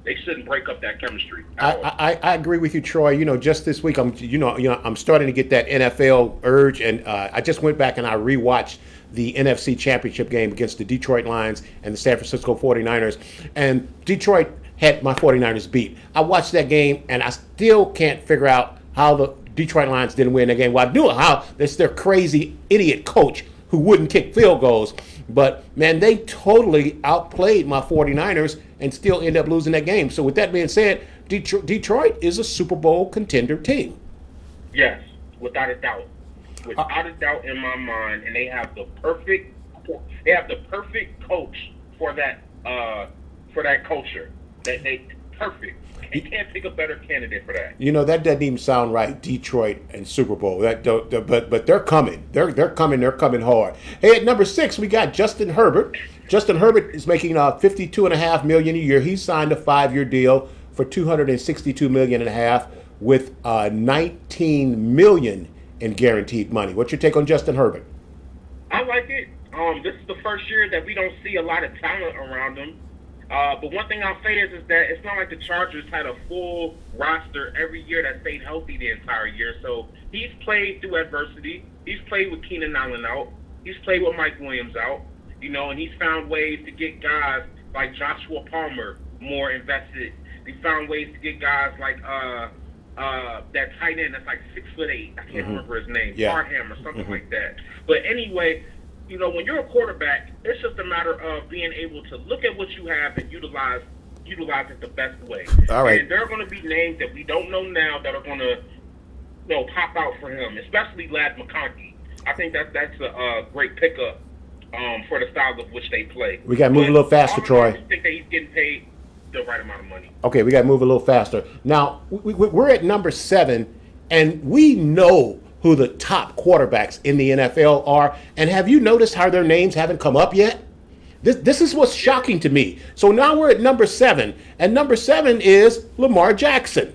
They shouldn't break up that chemistry. I agree with you, Troy. Just this week, I'm starting to get that NFL urge, and I just went back and I rewatched the NFC Championship game against the Detroit Lions and the San Francisco 49ers, and Detroit had my 49ers beat. I watched that game, and I still can't figure out how the Detroit Lions didn't win that game. Well, I knew how. It's their crazy idiot coach who wouldn't kick field goals. But, man, they totally outplayed my 49ers and still end up losing that game. So with that being said, Detroit is a Super Bowl contender team. Yes, without a doubt. Without a doubt in my mind. And they have the perfect coach for that culture. Perfect. You can't pick a better candidate for that. That doesn't even sound right, Detroit and Super Bowl. But they're coming. They're coming. They're coming hard. Hey, at number 6, we got Justin Herbert. Justin Herbert is making $52.5 million a year. He signed a 5-year deal for $262.5 million with $19 million in guaranteed money. What's your take on Justin Herbert? I like it. This is the first year that we don't see a lot of talent around him. But one thing I'll say is that it's not like the Chargers had a full roster every year that stayed healthy the entire year. So he's played through adversity. He's played with Keenan Allen out. He's played with Mike Williams out. And he's found ways to get guys like Joshua Palmer more invested. He found ways to get guys like that tight end that's like 6'8". I can't remember his name. Yeah. Parham or something like that. But anyway, when you're a quarterback, it's just a matter of being able to look at what you have and utilize it the best way. All right. And there are going to be names that we don't know now that are going to, pop out for him, especially Lad McConkey. I think that's a great pickup for the style of which they play. We got to move a little faster, Troy. I think that he's getting paid the right amount of money. Okay, we got to move a little faster. Now, we're at number 7, and we know who the top quarterbacks in the NFL are. And have you noticed how their names haven't come up yet? This is what's shocking to me. So now we're at number 7, and number 7 is Lamar Jackson.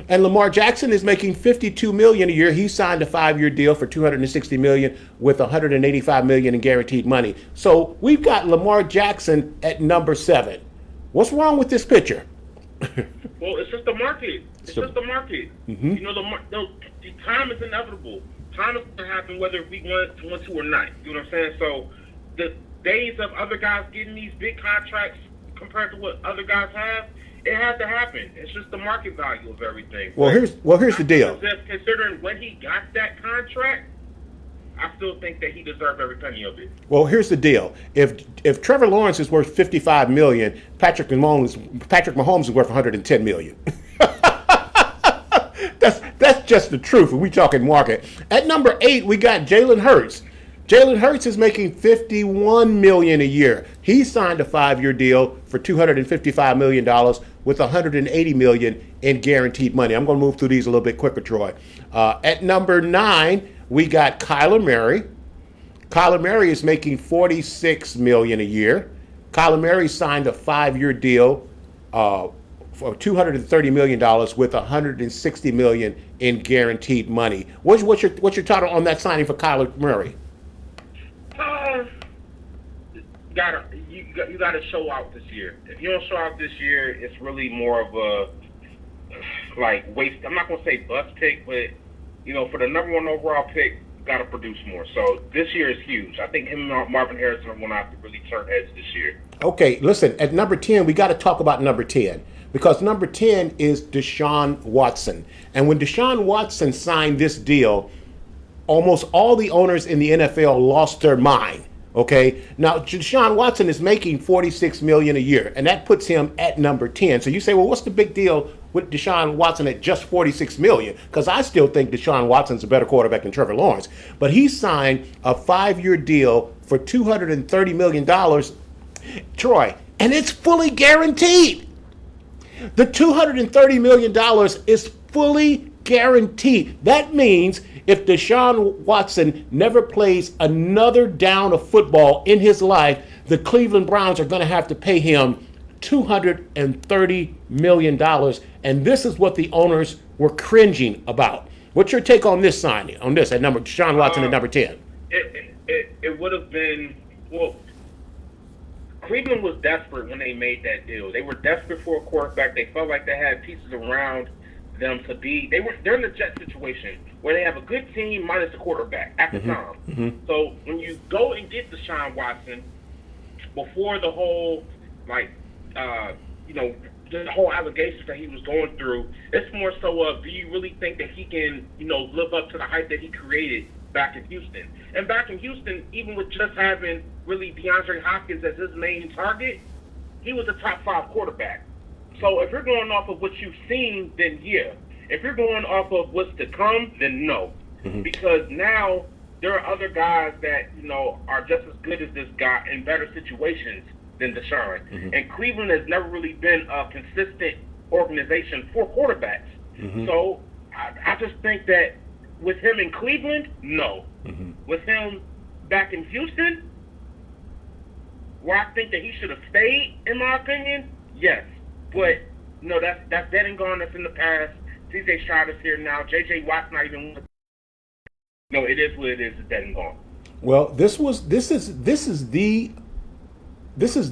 And Lamar Jackson is making $52 million a year. He signed a 5-year deal for $260 million with $185 million in guaranteed money. So we've got Lamar Jackson at number 7. What's wrong with this picture? Well, it's just the market. It's just the market. Mm-hmm. The time is inevitable. Time is going to happen whether we want to or not. You know what I'm saying? So the days of other guys getting these big contracts compared to what other guys have, it has to happen. It's just the market value of everything. Well, here's the deal. Considering when he got that contract, I still think that he deserved every penny of it. Well, here's the deal. If Trevor Lawrence is worth $55 million, Patrick Mahomes is worth $110 million. That's just the truth. We talking market. At number 8, we got Jalen Hurts. Jalen Hurts is making $51 million a year. He signed a 5-year deal for $255 million with $180 million in guaranteed money. I'm going to move through these a little bit quicker, Troy. At number 9, we got Kyler Murray. Kyler Murray is making $46 million a year. Kyler Murray signed a 5-year deal for $230 million with $160 million in guaranteed money. What's your title on that signing for Kyler Murray? You gotta show out this year. If you don't show out this year, it's really more of a like waste. I'm not gonna say bust pick, but for the number 1 overall pick, you gotta produce more. So this year is huge. I think him and Marvin Harrison are gonna have to really turn heads this year. Okay, listen. At number 10, we got to talk about number 10 because number 10 is Deshaun Watson. And when Deshaun Watson signed this deal, almost all the owners in the NFL lost their mind. Okay, now Deshaun Watson is making $46 million a year, and that puts him at number 10. So you say, well, what's the big deal with Deshaun Watson at just $46 million? Because I still think Deshaun Watson's a better quarterback than Trevor Lawrence. But he signed a 5-year deal for $230 million, Troy, and it's fully guaranteed. The $230 million is fully guaranteed. That means if Deshaun Watson never plays another down of football in his life, the Cleveland Browns are going to have to pay him $230 million. And this is what the owners were cringing about. What's your take on this signing, on this at number Deshaun Watson at number 10? It would have been, well, Cleveland was desperate when they made that deal. They were desperate for a quarterback. They felt like they had pieces around them to be. They're in the Jet situation where they have a good team minus the quarterback at the time. Mm-hmm. So when you go and get Deshaun Watson before the whole the whole allegations that he was going through, it's more so of, do you really think that he can live up to the hype that he created back in Houston? And back in Houston, even with just having really DeAndre Hopkins as his main target, he was a top 5 quarterback. So if you're going off of what you've seen, then yeah. If you're going off of what's to come, then no. Mm-hmm. Because now there are other guys that, are just as good as this guy in better situations than Deshaun. Mm-hmm. And Cleveland has never really been a consistent organization for quarterbacks. Mm-hmm. So I just think that with him in Cleveland, no. Mm-hmm. With him back in Houston, where I think that he should have stayed, in my opinion, yes. But that's dead and gone. That's in the past. C.J. Stroud is here now. J.J. Watt's not even. No, it is what it is. It's dead and gone. Well, this is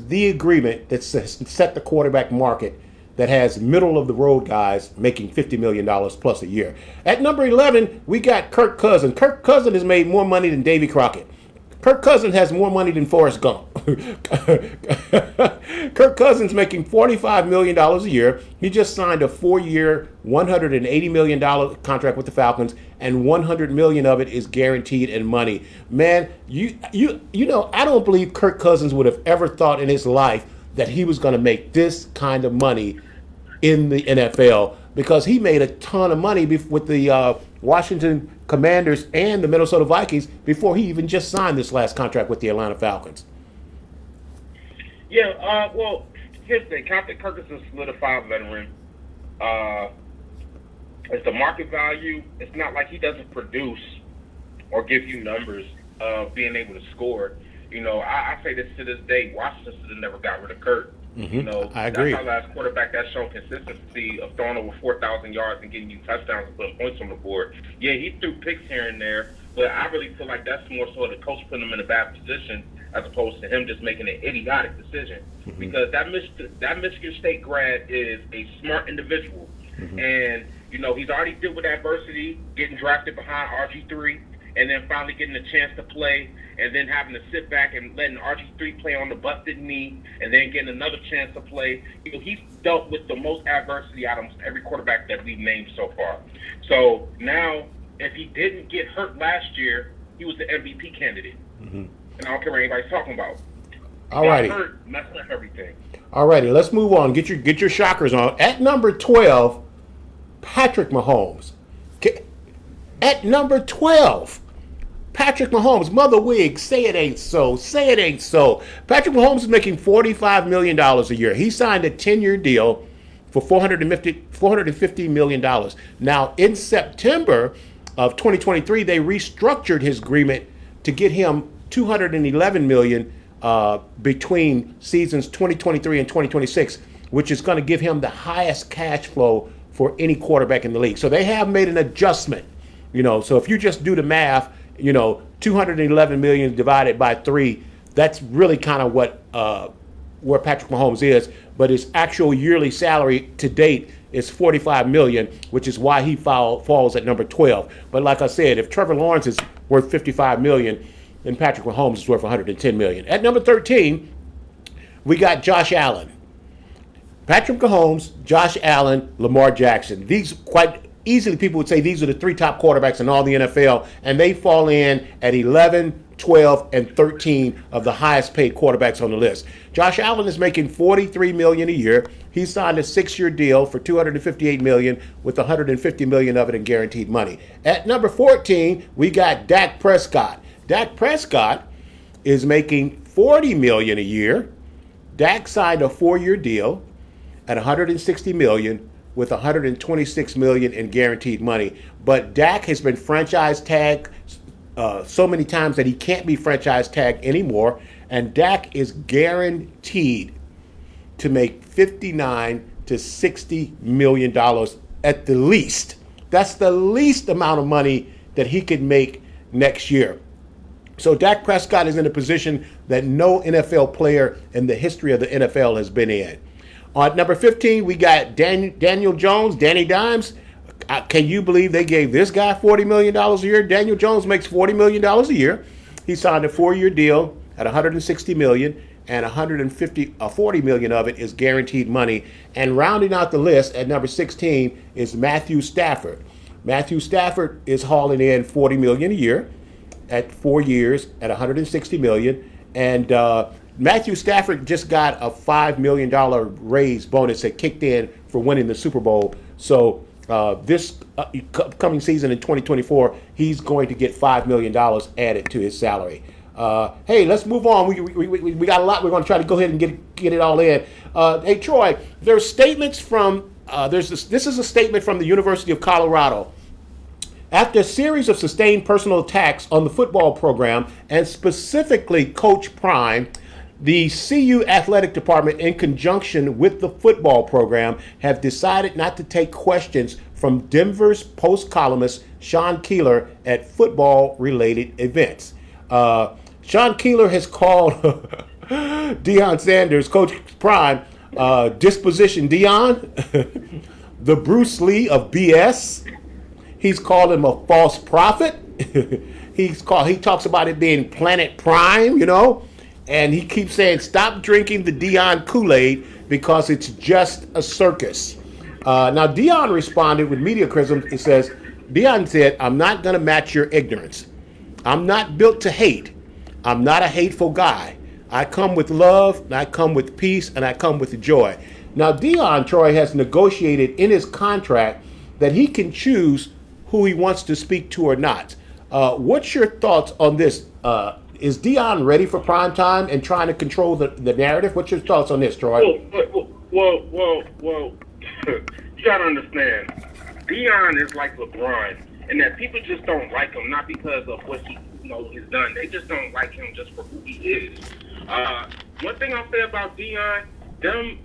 the agreement that set the quarterback market that has middle of the road guys making $50 million plus a year. At number 11, we got Kirk Cousins. Kirk Cousins has made more money than Davy Crockett. Kirk Cousins has more money than Forrest Gump. Kirk Cousins making $45 million a year. He just signed a 4-year, $180 million contract with the Falcons, and $100 million of it is guaranteed in money. Man, I don't believe Kirk Cousins would have ever thought in his life that he was going to make this kind of money in the NFL, because he made a ton of money with the Washington Commanders and the Minnesota Vikings before he even just signed this last contract with the Atlanta Falcons. Yeah, well, here's the thing. Captain Kirk is a solidified veteran. It's the market value. It's not like he doesn't produce or give you numbers of being able to score. I say this to this day, Washington should have never got rid of Kirk. Mm-hmm. I agree. That's our last quarterback that's shown consistency of throwing over 4,000 yards and getting you touchdowns and putting points on the board. Yeah, he threw picks here and there, but I really feel like that's more so the coach putting him in a bad position as opposed to him just making an idiotic decision. Mm-hmm. Because that Michigan State grad is a smart individual. Mm-hmm. And, he's already dealt with adversity, getting drafted behind RG3, and then finally getting a chance to play, and then having to sit back and letting RG3 play on the busted knee, and then getting another chance to play. He's dealt with the most adversity out of every quarterback that we've named so far. So now, if he didn't get hurt last year, he was the MVP candidate. Mm-hmm. And I don't care what anybody's talking about. All righty. Hurt, messing up everything. All righty, let's move on. Get your shockers on. At number 12, Patrick Mahomes. At number 12, Patrick Mahomes, Mother Wig, say it ain't so. Say it ain't so. Patrick Mahomes is making $45 million a year. He signed a 10-year deal for $450 million. Now, in September of 2023, they restructured his agreement to get him $211 million between seasons 2023 and 2026, which is going to give him the highest cash flow for any quarterback in the league. So they have made an adjustment. So if you just do the math, 211 million divided by 3, that's really kind of what where Patrick Mahomes is. But his actual yearly salary to date is $45 million, which is why he falls at number 12. But like I said, if Trevor Lawrence is worth $55 million, then Patrick Mahomes is worth $110 million. At number 13, we got Josh Allen. Patrick Mahomes, Josh Allen, Lamar Jackson. These quite easily people would say these are the 3 top quarterbacks in all the NFL, and they fall in at 11, 12, and 13 of the highest paid quarterbacks on the list. Josh Allen is making $43 million a year. He signed a 6-year deal for $258 million with $150 million of it in guaranteed money. At number 14, we got Dak Prescott. Dak Prescott is making $40 million a year. Dak signed a 4-year deal at $160 million with $126 million in guaranteed money. But Dak has been franchise tagged so many times that he can't be franchise tagged anymore. And Dak is guaranteed to make $59 to $60 million at the least. That's the least amount of money that he could make next year. So Dak Prescott is in a position that no NFL player in the history of the NFL has been in. At number 15, we got Daniel Jones, Danny Dimes. Can you believe they gave this guy $40 million a year? Daniel Jones makes $40 million a year. He signed a 4-year deal at $160 million, and $40 million of it is guaranteed money. And rounding out the list at number 16 is Matthew Stafford. Matthew Stafford is hauling in $40 million a year at 4 years at $160 million. And Matthew Stafford just got a $5 million raise bonus that kicked in for winning the Super Bowl. So this coming season in 2024, he's going to get $5 million added to his salary. Hey, let's move on. We got a lot. We're going to try to go ahead and get it all in. Hey, Troy, there's statements from this is a statement from the University of Colorado. After a series of sustained personal attacks on the football program, and specifically Coach Prime, the CU Athletic Department, in conjunction with the football program, have decided not to take questions from Denver's Post columnist Sean Keeler at football-related events. Sean Keeler has called Deion Sanders, Coach Prime, Disposition Deion, the Bruce Lee of BS. He's called him a false prophet. He talks about it being Planet Prime, and he keeps saying, stop drinking the Deion Kool-Aid because it's just a circus. Now, Deion responded with media criticism. He says, Deion said, I'm not going to match your ignorance. I'm not built to hate. I'm not a hateful guy. I come with love, and I come with peace, and I come with joy. Now, Deion, Troy, has negotiated in his contract that he can choose who he wants to speak to or not. What's your thoughts on this? Is Deion ready for prime time and trying to control the narrative? What's your thoughts on this, Troy? Well, you gotta understand, Deion is like LeBron, and that people just don't like him, not because of what he has done. They just don't like him just for who he is. One thing I'll say about Deion, them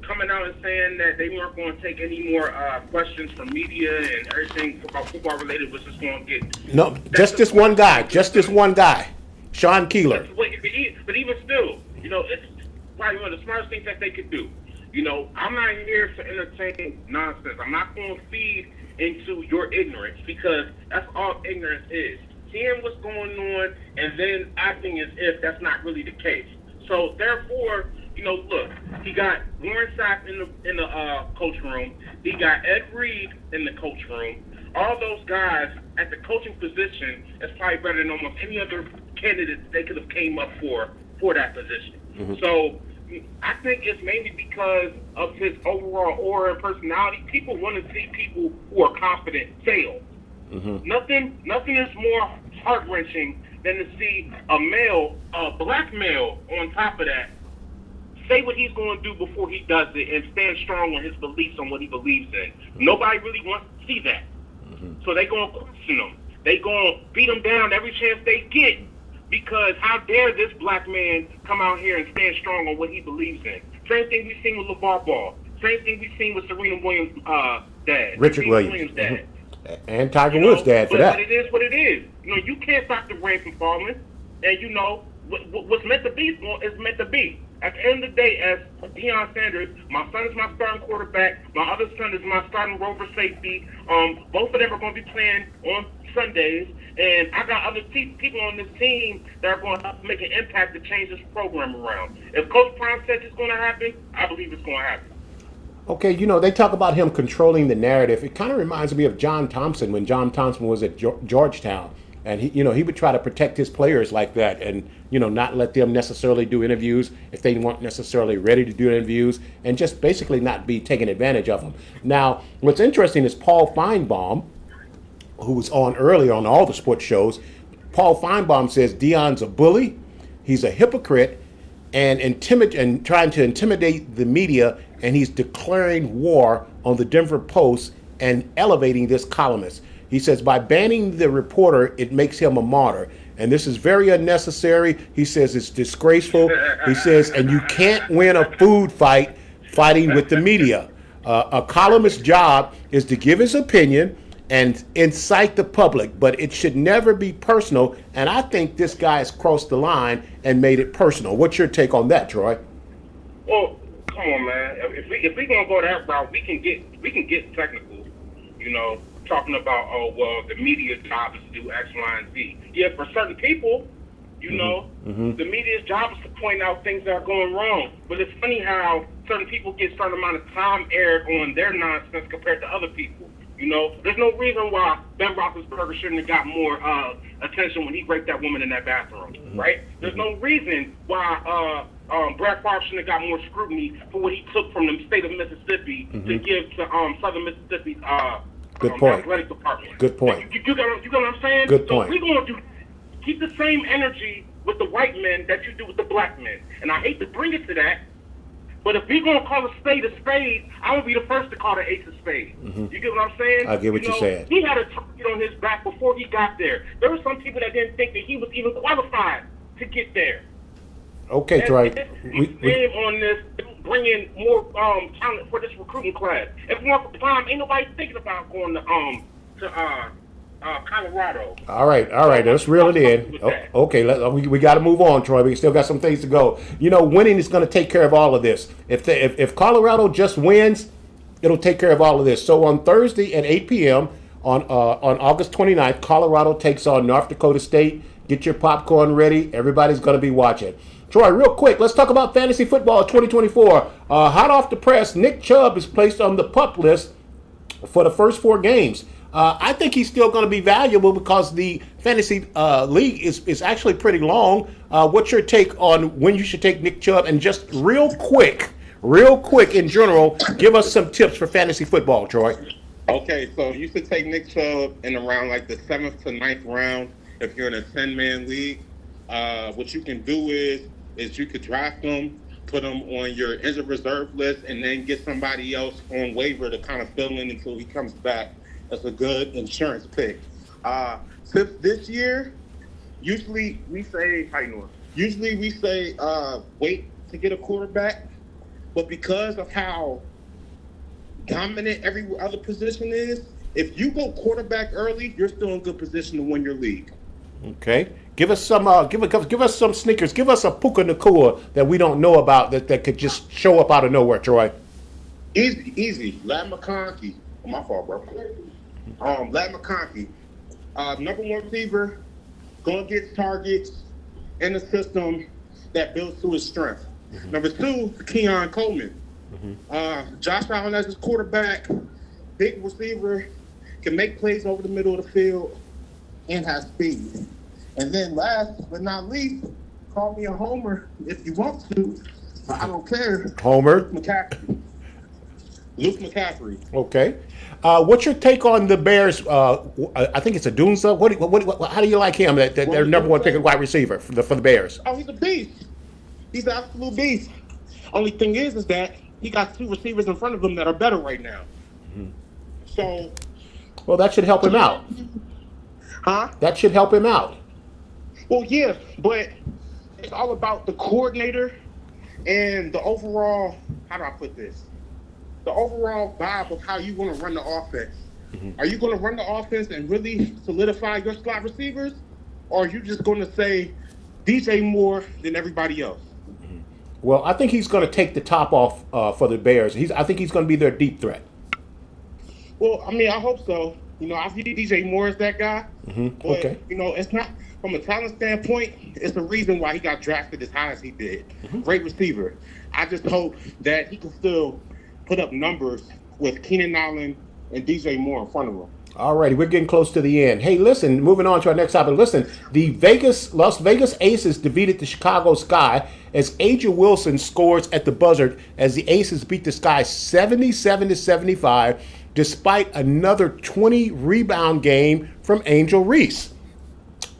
coming out and saying that they weren't going to take any more questions from media and everything about football related was just going to get... No, just this one guy, Sean Keeler. But even still, it's probably one of the smartest things that they could do. I'm not here to entertain nonsense. I'm not going to feed into your ignorance, because that's all ignorance is. Seeing what's going on and then acting as if that's not really the case. So therefore, look, he got Warren Sapp in the coach room. He got Ed Reed in the coach room. All those guys at the coaching position is probably better than almost any other candidate they could have came up for that position. Mm-hmm. So I think it's mainly because of his overall aura and personality. People want to see people who are confident fail. Nothing is more heart wrenching than to see a black male, on top of that, say what he's going to do before he does it and stand strong on his beliefs on what he believes in. Nobody really wants to see that. So they going to question him. They going to beat him down every chance they get, because how dare this black man come out here and stand strong on what he believes in. Same thing we've seen with LeVar Ball. Same thing we've seen with Serena Williams' dad. Richard Williams. Dad. And Tiger Woods' dad for that. But it is what it is. You can't stop the rain from falling. And what's meant to be is meant to be. At the end of the day, as Deion Sanders, my son is my starting quarterback. My other son is my starting rover safety. Both of them are going to be playing on Sundays. And I got other people on this team that are going to make an impact to change this program around. If Coach Prime says it's going to happen, I believe it's going to happen. Okay, they talk about him controlling the narrative. It kind of reminds me of John Thompson when John Thompson was at Georgetown. And he would try to protect his players like that, and not let them necessarily do interviews if they weren't necessarily ready to do interviews, and just basically not be taking advantage of them. Now, what's interesting is Paul Feinbaum, who was on earlier on all the sports shows. Paul Feinbaum says Deion's a bully, he's a hypocrite, and trying to intimidate the media, and he's declaring war on the Denver Post and elevating this columnist. He says by banning the reporter, it makes him a martyr. And this is very unnecessary. He says it's disgraceful. He says, and you can't win a food fight fighting with the media. A columnist's job is to give his opinion and incite the public, but it should never be personal. And I think this guy has crossed the line and made it personal. What's your take on that, Troy? Well, come on, man. If we gonna go that route, we can get technical. Talking about, the media's job is to do X, Y, and Z. Yeah, for certain people, the media's job is to point out things that are going wrong. But it's funny how certain people get a certain amount of time aired on their nonsense compared to other people. There's no reason why Ben Roethlisberger shouldn't have got more attention when he raped that woman in that bathroom, right? There's no reason why Brett Favre shouldn't have got more scrutiny for what he took from the state of Mississippi to give to Southern Mississippi's Good point. athletic department. Good point. You get what I'm saying? Good point. So we're going to keep the same energy with the white men that you do with the black men. And I hate to bring it to that, but if we're going to call a spade, I would be the first to call the ace a spade. You get what I'm saying? I get what you're saying. He had a target on his back before he got there. There were some people that didn't think that he was even qualified to get there. Okay, Troy. We on this, bring in more talent for this recruiting class. If we want for Prime, ain't nobody thinking about going to Colorado. All right. Let's reel it in. Okay, we got to move on, Troy. We still got some things to go. Winning is going to take care of all of this. If Colorado just wins, it'll take care of all of this. So on Thursday at 8 p.m. on August 29th, Colorado takes on North Dakota State. Get your popcorn ready. Everybody's going to be watching. Troy, real quick, let's talk about fantasy football 2024. Hot off the press, Nick Chubb is placed on the PUP list for the first 4 games. I think he's still going to be valuable because the fantasy league is actually pretty long. What's your take on when you should take Nick Chubb? And just real quick in general, give us some tips for fantasy football, Troy. Okay, so you should take Nick Chubb in around like the 7th to 9th round if you're in a 10-man league. What you can do is you could draft him, put him on your injured reserve list, and then get somebody else on waiver to kind of fill in until he comes back. That's a good insurance pick. Tips this year, usually we say, wait to get a quarterback, but because of how dominant every other position is, if you go quarterback early, you're still in good position to win your league. Okay. Give us some give us some sneakers. Give us a Puka Nacua that we don't know about that could just show up out of nowhere, Troy. Easy. Ladd McConkey. Oh, my fault, bro. Ladd McConkey. Number 1 receiver, going to get targets in a system that builds to his strength. Number 2, Keon Coleman. Josh Allen as his quarterback, big receiver, can make plays over the middle of the field, and has speed. And then last but not least, call me a homer if you want to. I don't care. Homer. McCaffrey. Luke McCaffrey. Okay. What's your take on the Bears? I think it's a Dunza. How do you like him? Their number one pick and wide receiver for the Bears. Oh, he's a beast. He's an absolute beast. Only thing is that he got two receivers in front of him that are better right now. So, Well, that should help him out. huh? That should help him out. Well, yeah, but it's all about the coordinator and the overall, how do I put this? The overall vibe of how you want to run the offense. Are you going to run the offense and really solidify your slot receivers? Or are you just going to say DJ Moore than everybody else? Well, I think he's going to take the top off for the Bears. I think he's going to be their deep threat. Well, I mean, I hope so. You know, I view DJ Moore as that guy. But, Okay. you know, it's not, from a talent standpoint, it's the reason why he got drafted as high as he did. Great receiver. I just hope that he can still put up numbers with Keenan Allen and DJ Moore in front of him. All righty, we're getting close to the end. Hey, listen, moving on to our next topic. Listen, the Las Vegas Aces defeated the Chicago Sky as Angel Wilson scores at the buzzer as the Aces beat the Sky 77-75, despite another 20 rebound game from Angel Reese.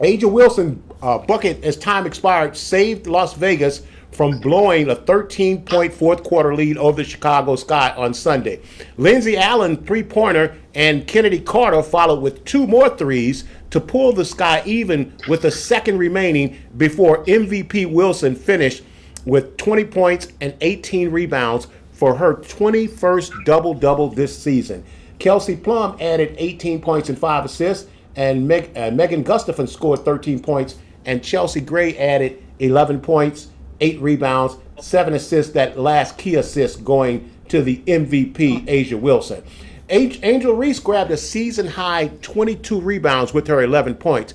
Angel Wilson bucket as time expired saved Las Vegas from blowing a 13-point fourth quarter lead over the Chicago Sky on Sunday. Lindsey Allen three-pointer and Kennedy Carter followed with two more threes to pull the Sky even with a second remaining before MVP Wilson finished with 20 points and 18 rebounds for her 21st double-double this season. Kelsey Plum added 18 points and 5 assists, and Megan Gustafson scored 13 points, and Chelsea Gray added 11 points, 8 rebounds, 7 assists, that last key assist going to the MVP, Asia Wilson. Angel Reese grabbed a season-high 22 rebounds with her 11 points.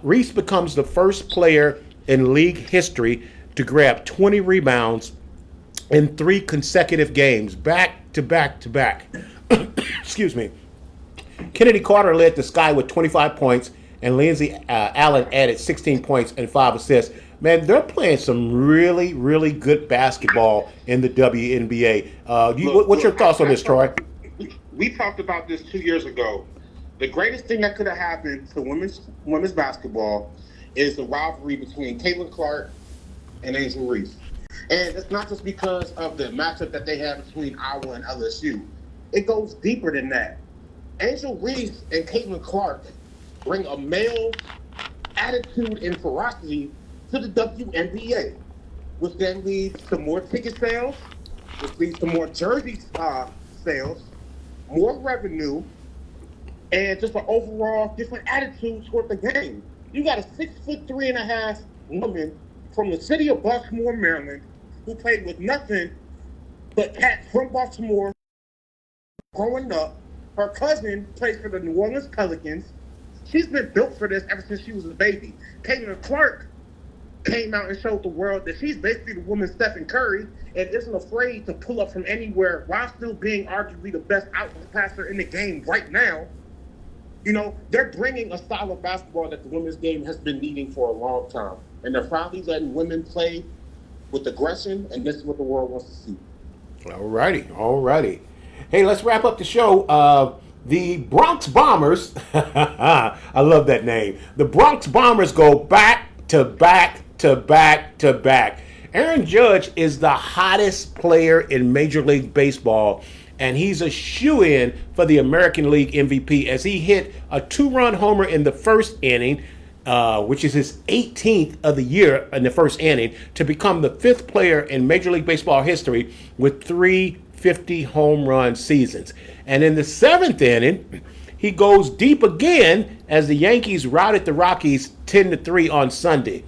Reese becomes the first player in league history to grab 20 rebounds in 3 consecutive games, back to back to back. Excuse me. Kennedy Carter led the Sky with 25 points, and Lindsey Allen added 16 points and 5 assists. Man, they're playing some really, really good basketball in the WNBA. What's your thoughts on this, Troy? We talked about this 2 years ago. The greatest thing that could have happened to women's basketball is the rivalry between Caitlin Clark and Angel Reese. And it's not just because of the matchup that they have between Iowa and LSU. It goes deeper than that. Angel Reese and Caitlin Clark bring a male attitude and ferocity to the WNBA, which then leads to more ticket sales, which leads to more jersey sales, more revenue, and just an overall different attitude toward the game. You got a 6'3.5" woman from the city of Baltimore, Maryland, who played with nothing but cats from Baltimore growing up. Her cousin plays for the New Orleans Pelicans. She's been built for this ever since she was a baby. Caitlin Clark came out and showed the world that she's basically the woman's Stephen Curry and isn't afraid to pull up from anywhere while still being arguably the best outlet passer in the game right now. You know, they're bringing a style of basketball that the women's game has been needing for a long time. And they're finally letting women play with aggression, and this is what the world wants to see. All righty. Hey, let's wrap up the show. The Bronx Bombers, I love that name. The Bronx Bombers go back to back to back to back. Aaron Judge is the hottest player in Major League Baseball, and he's a shoo-in for the American League MVP as he hit a 2-run homer in the first inning, which is his 18th of the year in the first inning, to become the 5th player in Major League Baseball history with 3 50 home run seasons. And in the 7th inning, he goes deep again as the Yankees routed the Rockies 10-3 on Sunday.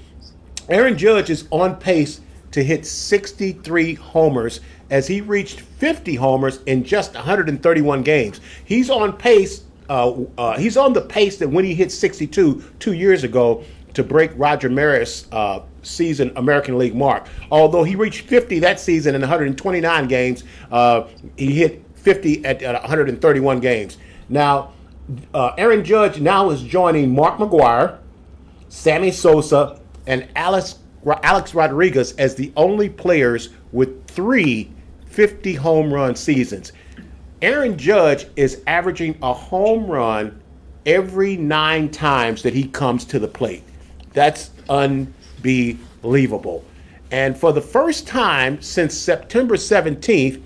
Aaron Judge is on pace to hit 63 homers as he reached 50 homers in just 131 games. He's on pace. He's on the pace that when he hit 62 2 years ago to break Roger Maris' season American League mark. Although he reached 50 that season in 129 games, he hit 50 at 131 games. Now, Aaron Judge now is joining Mark McGwire, Sammy Sosa, and Alex Rodriguez as the only players with 3 50 home run seasons. Aaron Judge is averaging a home run every 9 times that he comes to the plate. That's unbelievable. And for the first time since September 17th,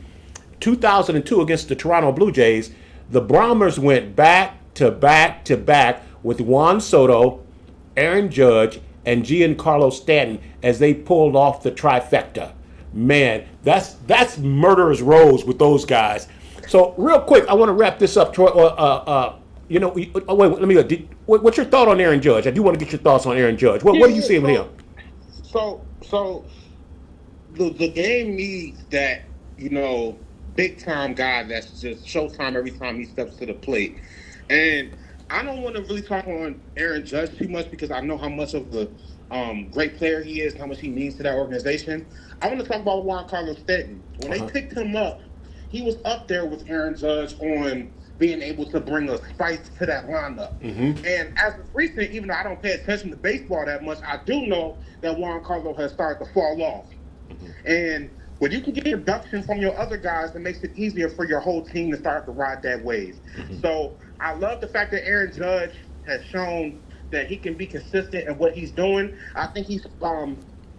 2002, against the Toronto Blue Jays, the Brahmers went back to back to back with Juan Soto, Aaron Judge, and Giancarlo Stanton as they pulled off the trifecta. Man, that's murderer's rows with those guys. So real quick, I want to wrap this up, Troy. Wait, let me go. What's your thought on Aaron Judge? I do want to get your thoughts on Aaron Judge. What do you see with him? So the game needs that, big time guy that's just showtime every time he steps to the plate. And I don't want to really talk on Aaron Judge too much because I know how much of the great player he is, how much he means to that organization. I want to talk about Giancarlo Stanton. When they picked him up, he was up there with Aaron Judge on being able to bring a spice to that lineup. And as of recent, even though I don't pay attention to baseball that much, I do know that Giancarlo has started to fall off. And when you can get production from your other guys, it makes it easier for your whole team to start to ride that wave. So I love the fact that Aaron Judge has shown that he can be consistent in what he's doing. I think he's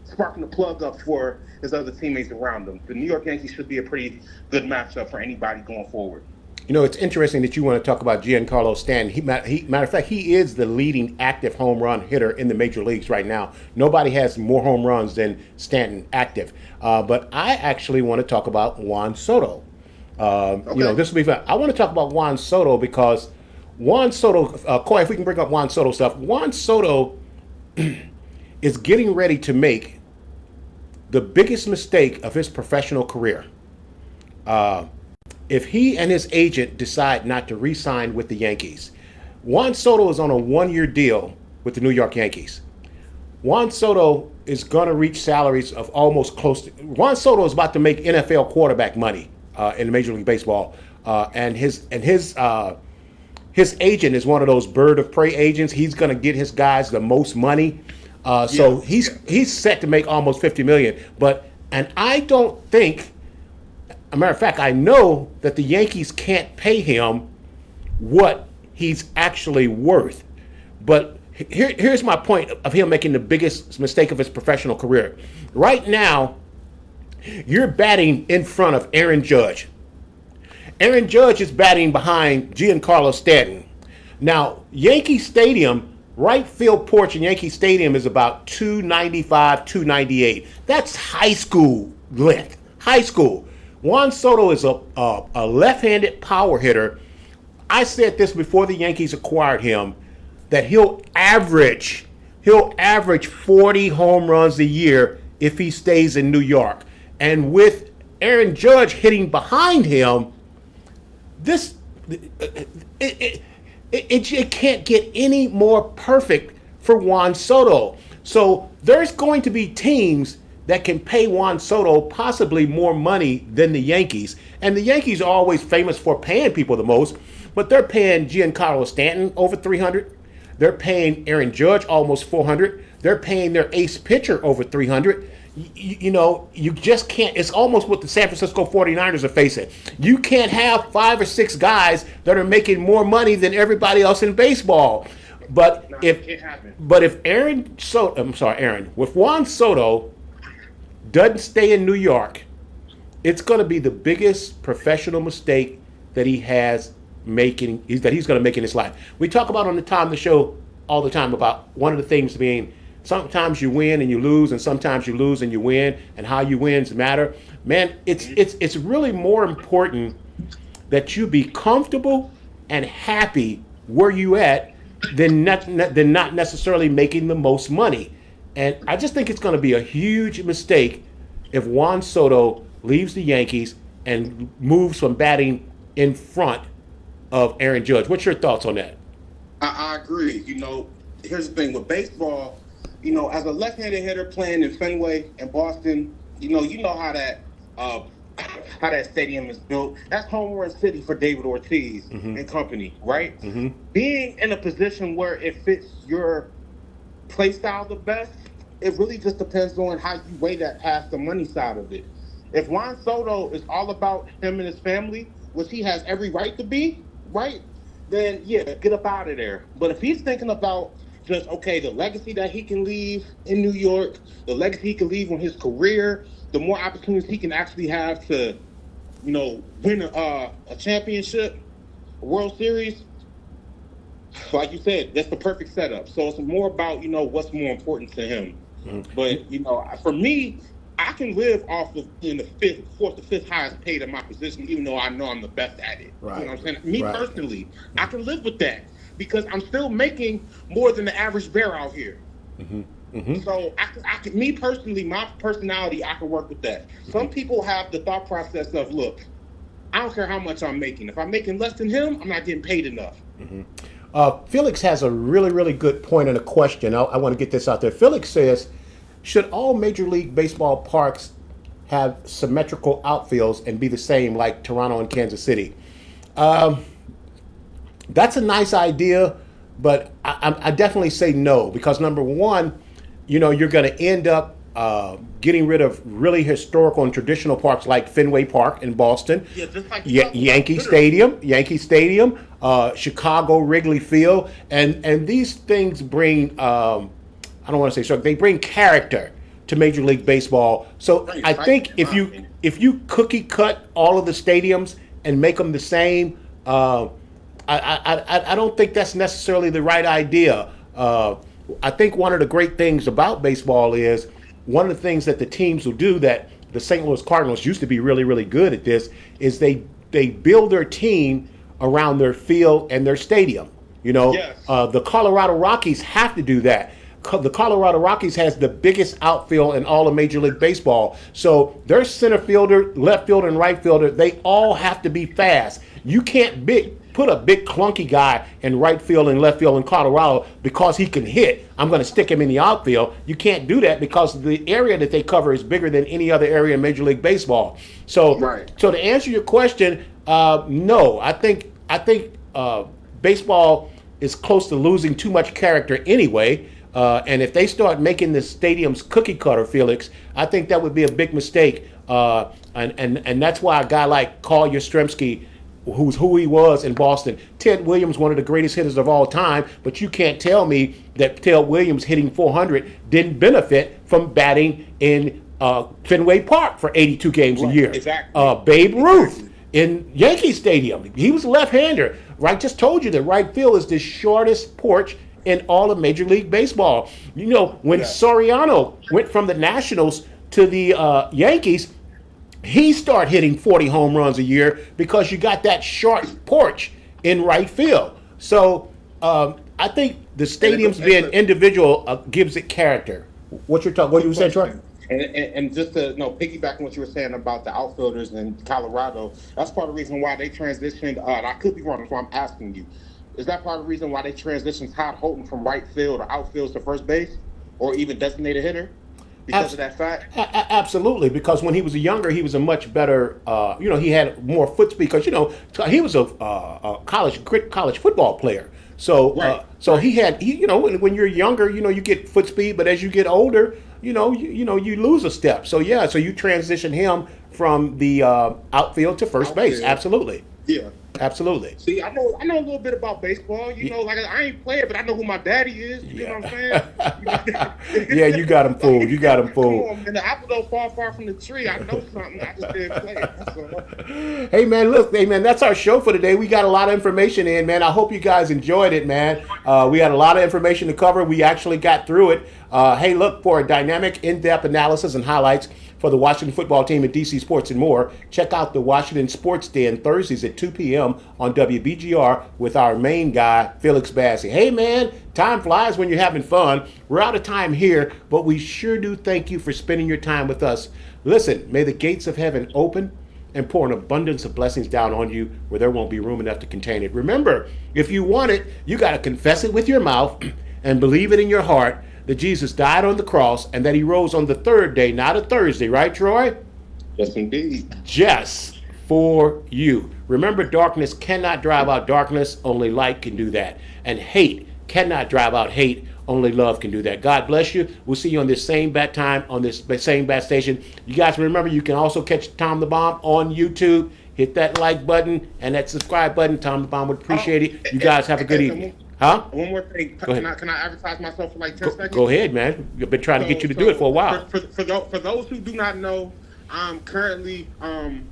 sparking the plug up for his other teammates around him. The New York Yankees should be a pretty good matchup for anybody going forward. It's interesting that you want to talk about Giancarlo Stanton. Matter of fact, he is the leading active home run hitter in the major leagues right now. Nobody has more home runs than Stanton active. But I actually want to talk about Juan Soto. Okay. This will be fun. I want to talk about Juan Soto because Juan Soto, Coy, if we can bring up Juan Soto stuff, Juan Soto is getting ready to make the biggest mistake of his professional career. If he and his agent decide not to re-sign with the Yankees, Juan Soto is on a 1-year deal with the New York Yankees. Juan Soto is going to reach salaries of almost close to. Juan Soto is about to make NFL quarterback money in Major League Baseball, and his agent is one of those bird of prey agents. He's going to get his guys the most money, so he's set to make almost $50 million. And I don't think. As a matter of fact, I know that the Yankees can't pay him what he's actually worth. But here's my point of him making the biggest mistake of his professional career. Right now, you're batting in front of Aaron Judge. Aaron Judge is batting behind Giancarlo Stanton. Now, Yankee Stadium, right field porch in Yankee Stadium is about 295, 298. That's high school length. High school. Juan Soto is a left-handed power hitter. I said this before the Yankees acquired him, that he'll average 40 home runs a year if he stays in New York. And with Aaron Judge hitting behind him, it can't get any more perfect for Juan Soto. So there's going to be teams that can pay Juan Soto possibly more money than the Yankees. And the Yankees are always famous for paying people the most, but they're paying Giancarlo Stanton over $300. They're paying Aaron Judge almost $400. They're paying their ace pitcher over $300. You just can't. It's almost what the San Francisco 49ers are facing. You can't have 5 or 6 guys that are making more money than everybody else in baseball. But if with Juan Soto doesn't stay in New York, it's going to be the biggest professional mistake that he's going to make in his life. We talk about on the show all the time about one of the things being sometimes you win and you lose, and sometimes you lose and you win, and how you wins matter. Man, it's really more important that you be comfortable and happy where you at than not necessarily making the most money. And I just think it's going to be a huge mistake if Juan Soto leaves the Yankees and moves from batting in front of Aaron Judge. What's your thoughts on that? I agree. Here's the thing with baseball. As a left-handed hitter playing in Fenway in Boston, you know how that stadium is built. That's home run city for David Ortiz and company, right? Being in a position where it fits your play style the best, it really just depends on how you weigh that past the money side of it. If Juan Soto is all about him and his family, which he has every right to be, right? Then yeah, get up out of there. But if he's thinking about just okay, the legacy that he can leave in New York, the legacy he can leave on his career, the more opportunities he can actually have to, win a championship, a World Series. Like you said, that's the perfect setup. So it's more about what's more important to him. But for me, I can live off of being the fourth to fifth highest paid at my position, even though I know I'm the best at it. Right. You know what I'm saying? Me Right. personally, I can live with that because I'm still making more than the average bear out here. So me personally, my personality, I can work with that. Some people have the thought process of, look, I don't care how much I'm making. If I'm making less than him, I'm not getting paid enough. Felix has a really, really good point and a question. I want to get this out there. Felix says, should all Major League Baseball parks have symmetrical outfields and be the same like Toronto and Kansas City? That's a nice idea, but I definitely say no because number one, you're going to end up getting rid of really historical and traditional parks like Fenway Park in Boston, Yeah, just like Yankee Stadium, Chicago Wrigley Field, and these things bring I don't want to say so they bring character to Major League Baseball. So Right, I right, think in my opinion. if you cookie cut all of the stadiums and make them the same, I don't think that's necessarily the right idea. I think one of the great things about baseball is one of the things that the teams will do that the St. Louis Cardinals used to be really, really good at this is they build their team around their field and their stadium. Yes. The Colorado Rockies have to do that. The Colorado Rockies has the biggest outfield in all of Major League Baseball. So their center fielder, left fielder, and right fielder, they all have to be fast. You can't put a big clunky guy in right field and left field in Colorado because he can hit. I'm going to stick him in the outfield. You can't do that because the area that they cover is bigger than any other area in Major League Baseball. So, Right. so to answer your question, no, I think baseball is close to losing too much character anyway. And if they start making the stadiums cookie cutter, Felix, I think that would be a big mistake. And that's why a guy like Carl Yastrzemski, who's who he was in Boston, Ted Williams, one of the greatest hitters of all time, but you can't tell me that Ted Williams hitting 400 didn't benefit from batting in Fenway Park for 82 games a year. Exactly. Babe Ruth in Yankee Stadium, he was a left-hander. Right, just told you that right field is the shortest porch in all of Major League Baseball. When Soriano went from the Nationals to the Yankees, he started hitting 40 home runs a year because you got that short porch in right field. So I think the stadiums being individual gives it character. What you saying, Troy? And just to piggyback on what you were saying about the outfielders in Colorado, that's part of the reason why they transitioned. And I could be wrong, that's why I'm asking you. Is that part of the reason why they transitioned Todd Holton from right field or outfield to first base, or even designated hitter? Because of that fact? Absolutely, because when he was younger, he was a much better, he had more foot speed because, he was a college football player. So, Right. when you're younger, you get foot speed, but as you get older, you lose a step. So, so you transition him from the outfield to first base. Outfield. Absolutely. Yeah. Absolutely. See, I know a little bit about baseball. Like I ain't playing, but I know who my daddy is. You know what I'm saying? Yeah, you got him fooled. Come on, man. The apple don't fall far from the tree. I know something. I just didn't play it. That's all. Hey man, that's our show for today. We got a lot of information in, man. I hope you guys enjoyed it, man. We had a lot of information to cover. We actually got through it. Hey, look, for a dynamic, in-depth analysis and highlights for the Washington football team at DC Sports and more, check out the Washington Sports Den Thursdays at 2 p.m. on WBGR with our main guy, Felix Bassey. Hey, man, time flies when you're having fun. We're out of time here, but we sure do thank you for spending your time with us. Listen, may the gates of heaven open and pour an abundance of blessings down on you where there won't be room enough to contain it. Remember, if you want it, you got to confess it with your mouth and believe it in your heart that Jesus died on the cross and that he rose on the third day, not a Thursday, right, Troy? Yes, indeed. Just for you. Remember, darkness cannot drive out darkness, only light can do that. And hate cannot drive out hate, only love can do that. God bless you. We'll see you on this same bat time, on this same bat station. You guys remember, you can also catch Tom the Bomb on YouTube. hit that like button and that subscribe button. Tom the Bomb would appreciate it. You guys have a good evening. Huh? One more thing. Can I advertise myself for like 10 seconds? Go ahead, man. We've been trying to get you to do it for a while. For those who do not know, I'm currently an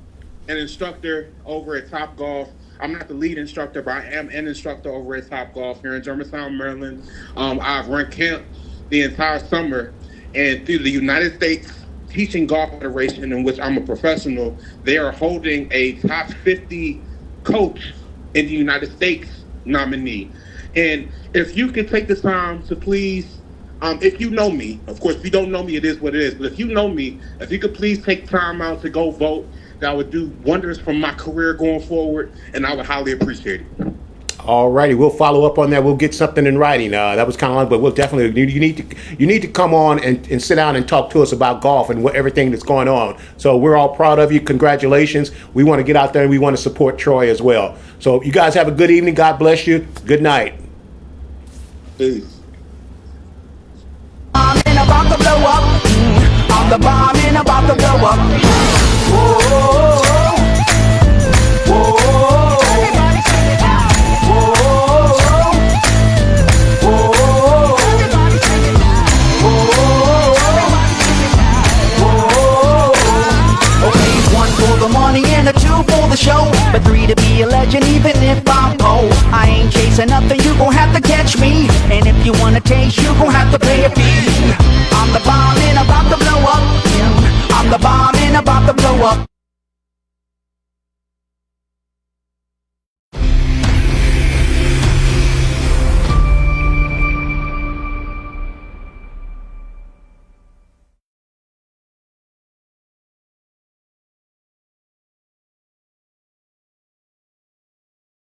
instructor over at Top Golf. I'm not the lead instructor, but I am an instructor over at Top Golf here in Germantown, Maryland. I've run camp the entire summer, and through the United States Teaching Golf Federation, in which I'm a professional, they are holding a top 50 coach in the United States nominee. And if you could take the time to please, if you know me, of course, if you don't know me, it is what it is. But if you know me, if you could please take time out to go vote, that would do wonders for my career going forward, and I would highly appreciate it. All righty, we'll follow up on that. We'll get something in writing. That was kind of long, but we'll definitely. You need to come on and sit down and talk to us about golf and everything that's going on. So we're all proud of you. Congratulations. We want to get out there and we want to support Troy as well. So you guys have a good evening. God bless you. Good night. Peace. I'm about to blow up. I'm the bomb and about to blow up. Whoa, whoa, whoa. And a 2 for the show, but 3 to be a legend even if I'm cold. I ain't chasing nothing, you gon' have to catch me. And if you wanna taste, you gon' have to pay a fee. I'm the bomb and about to blow up. I'm the bomb and about to blow up.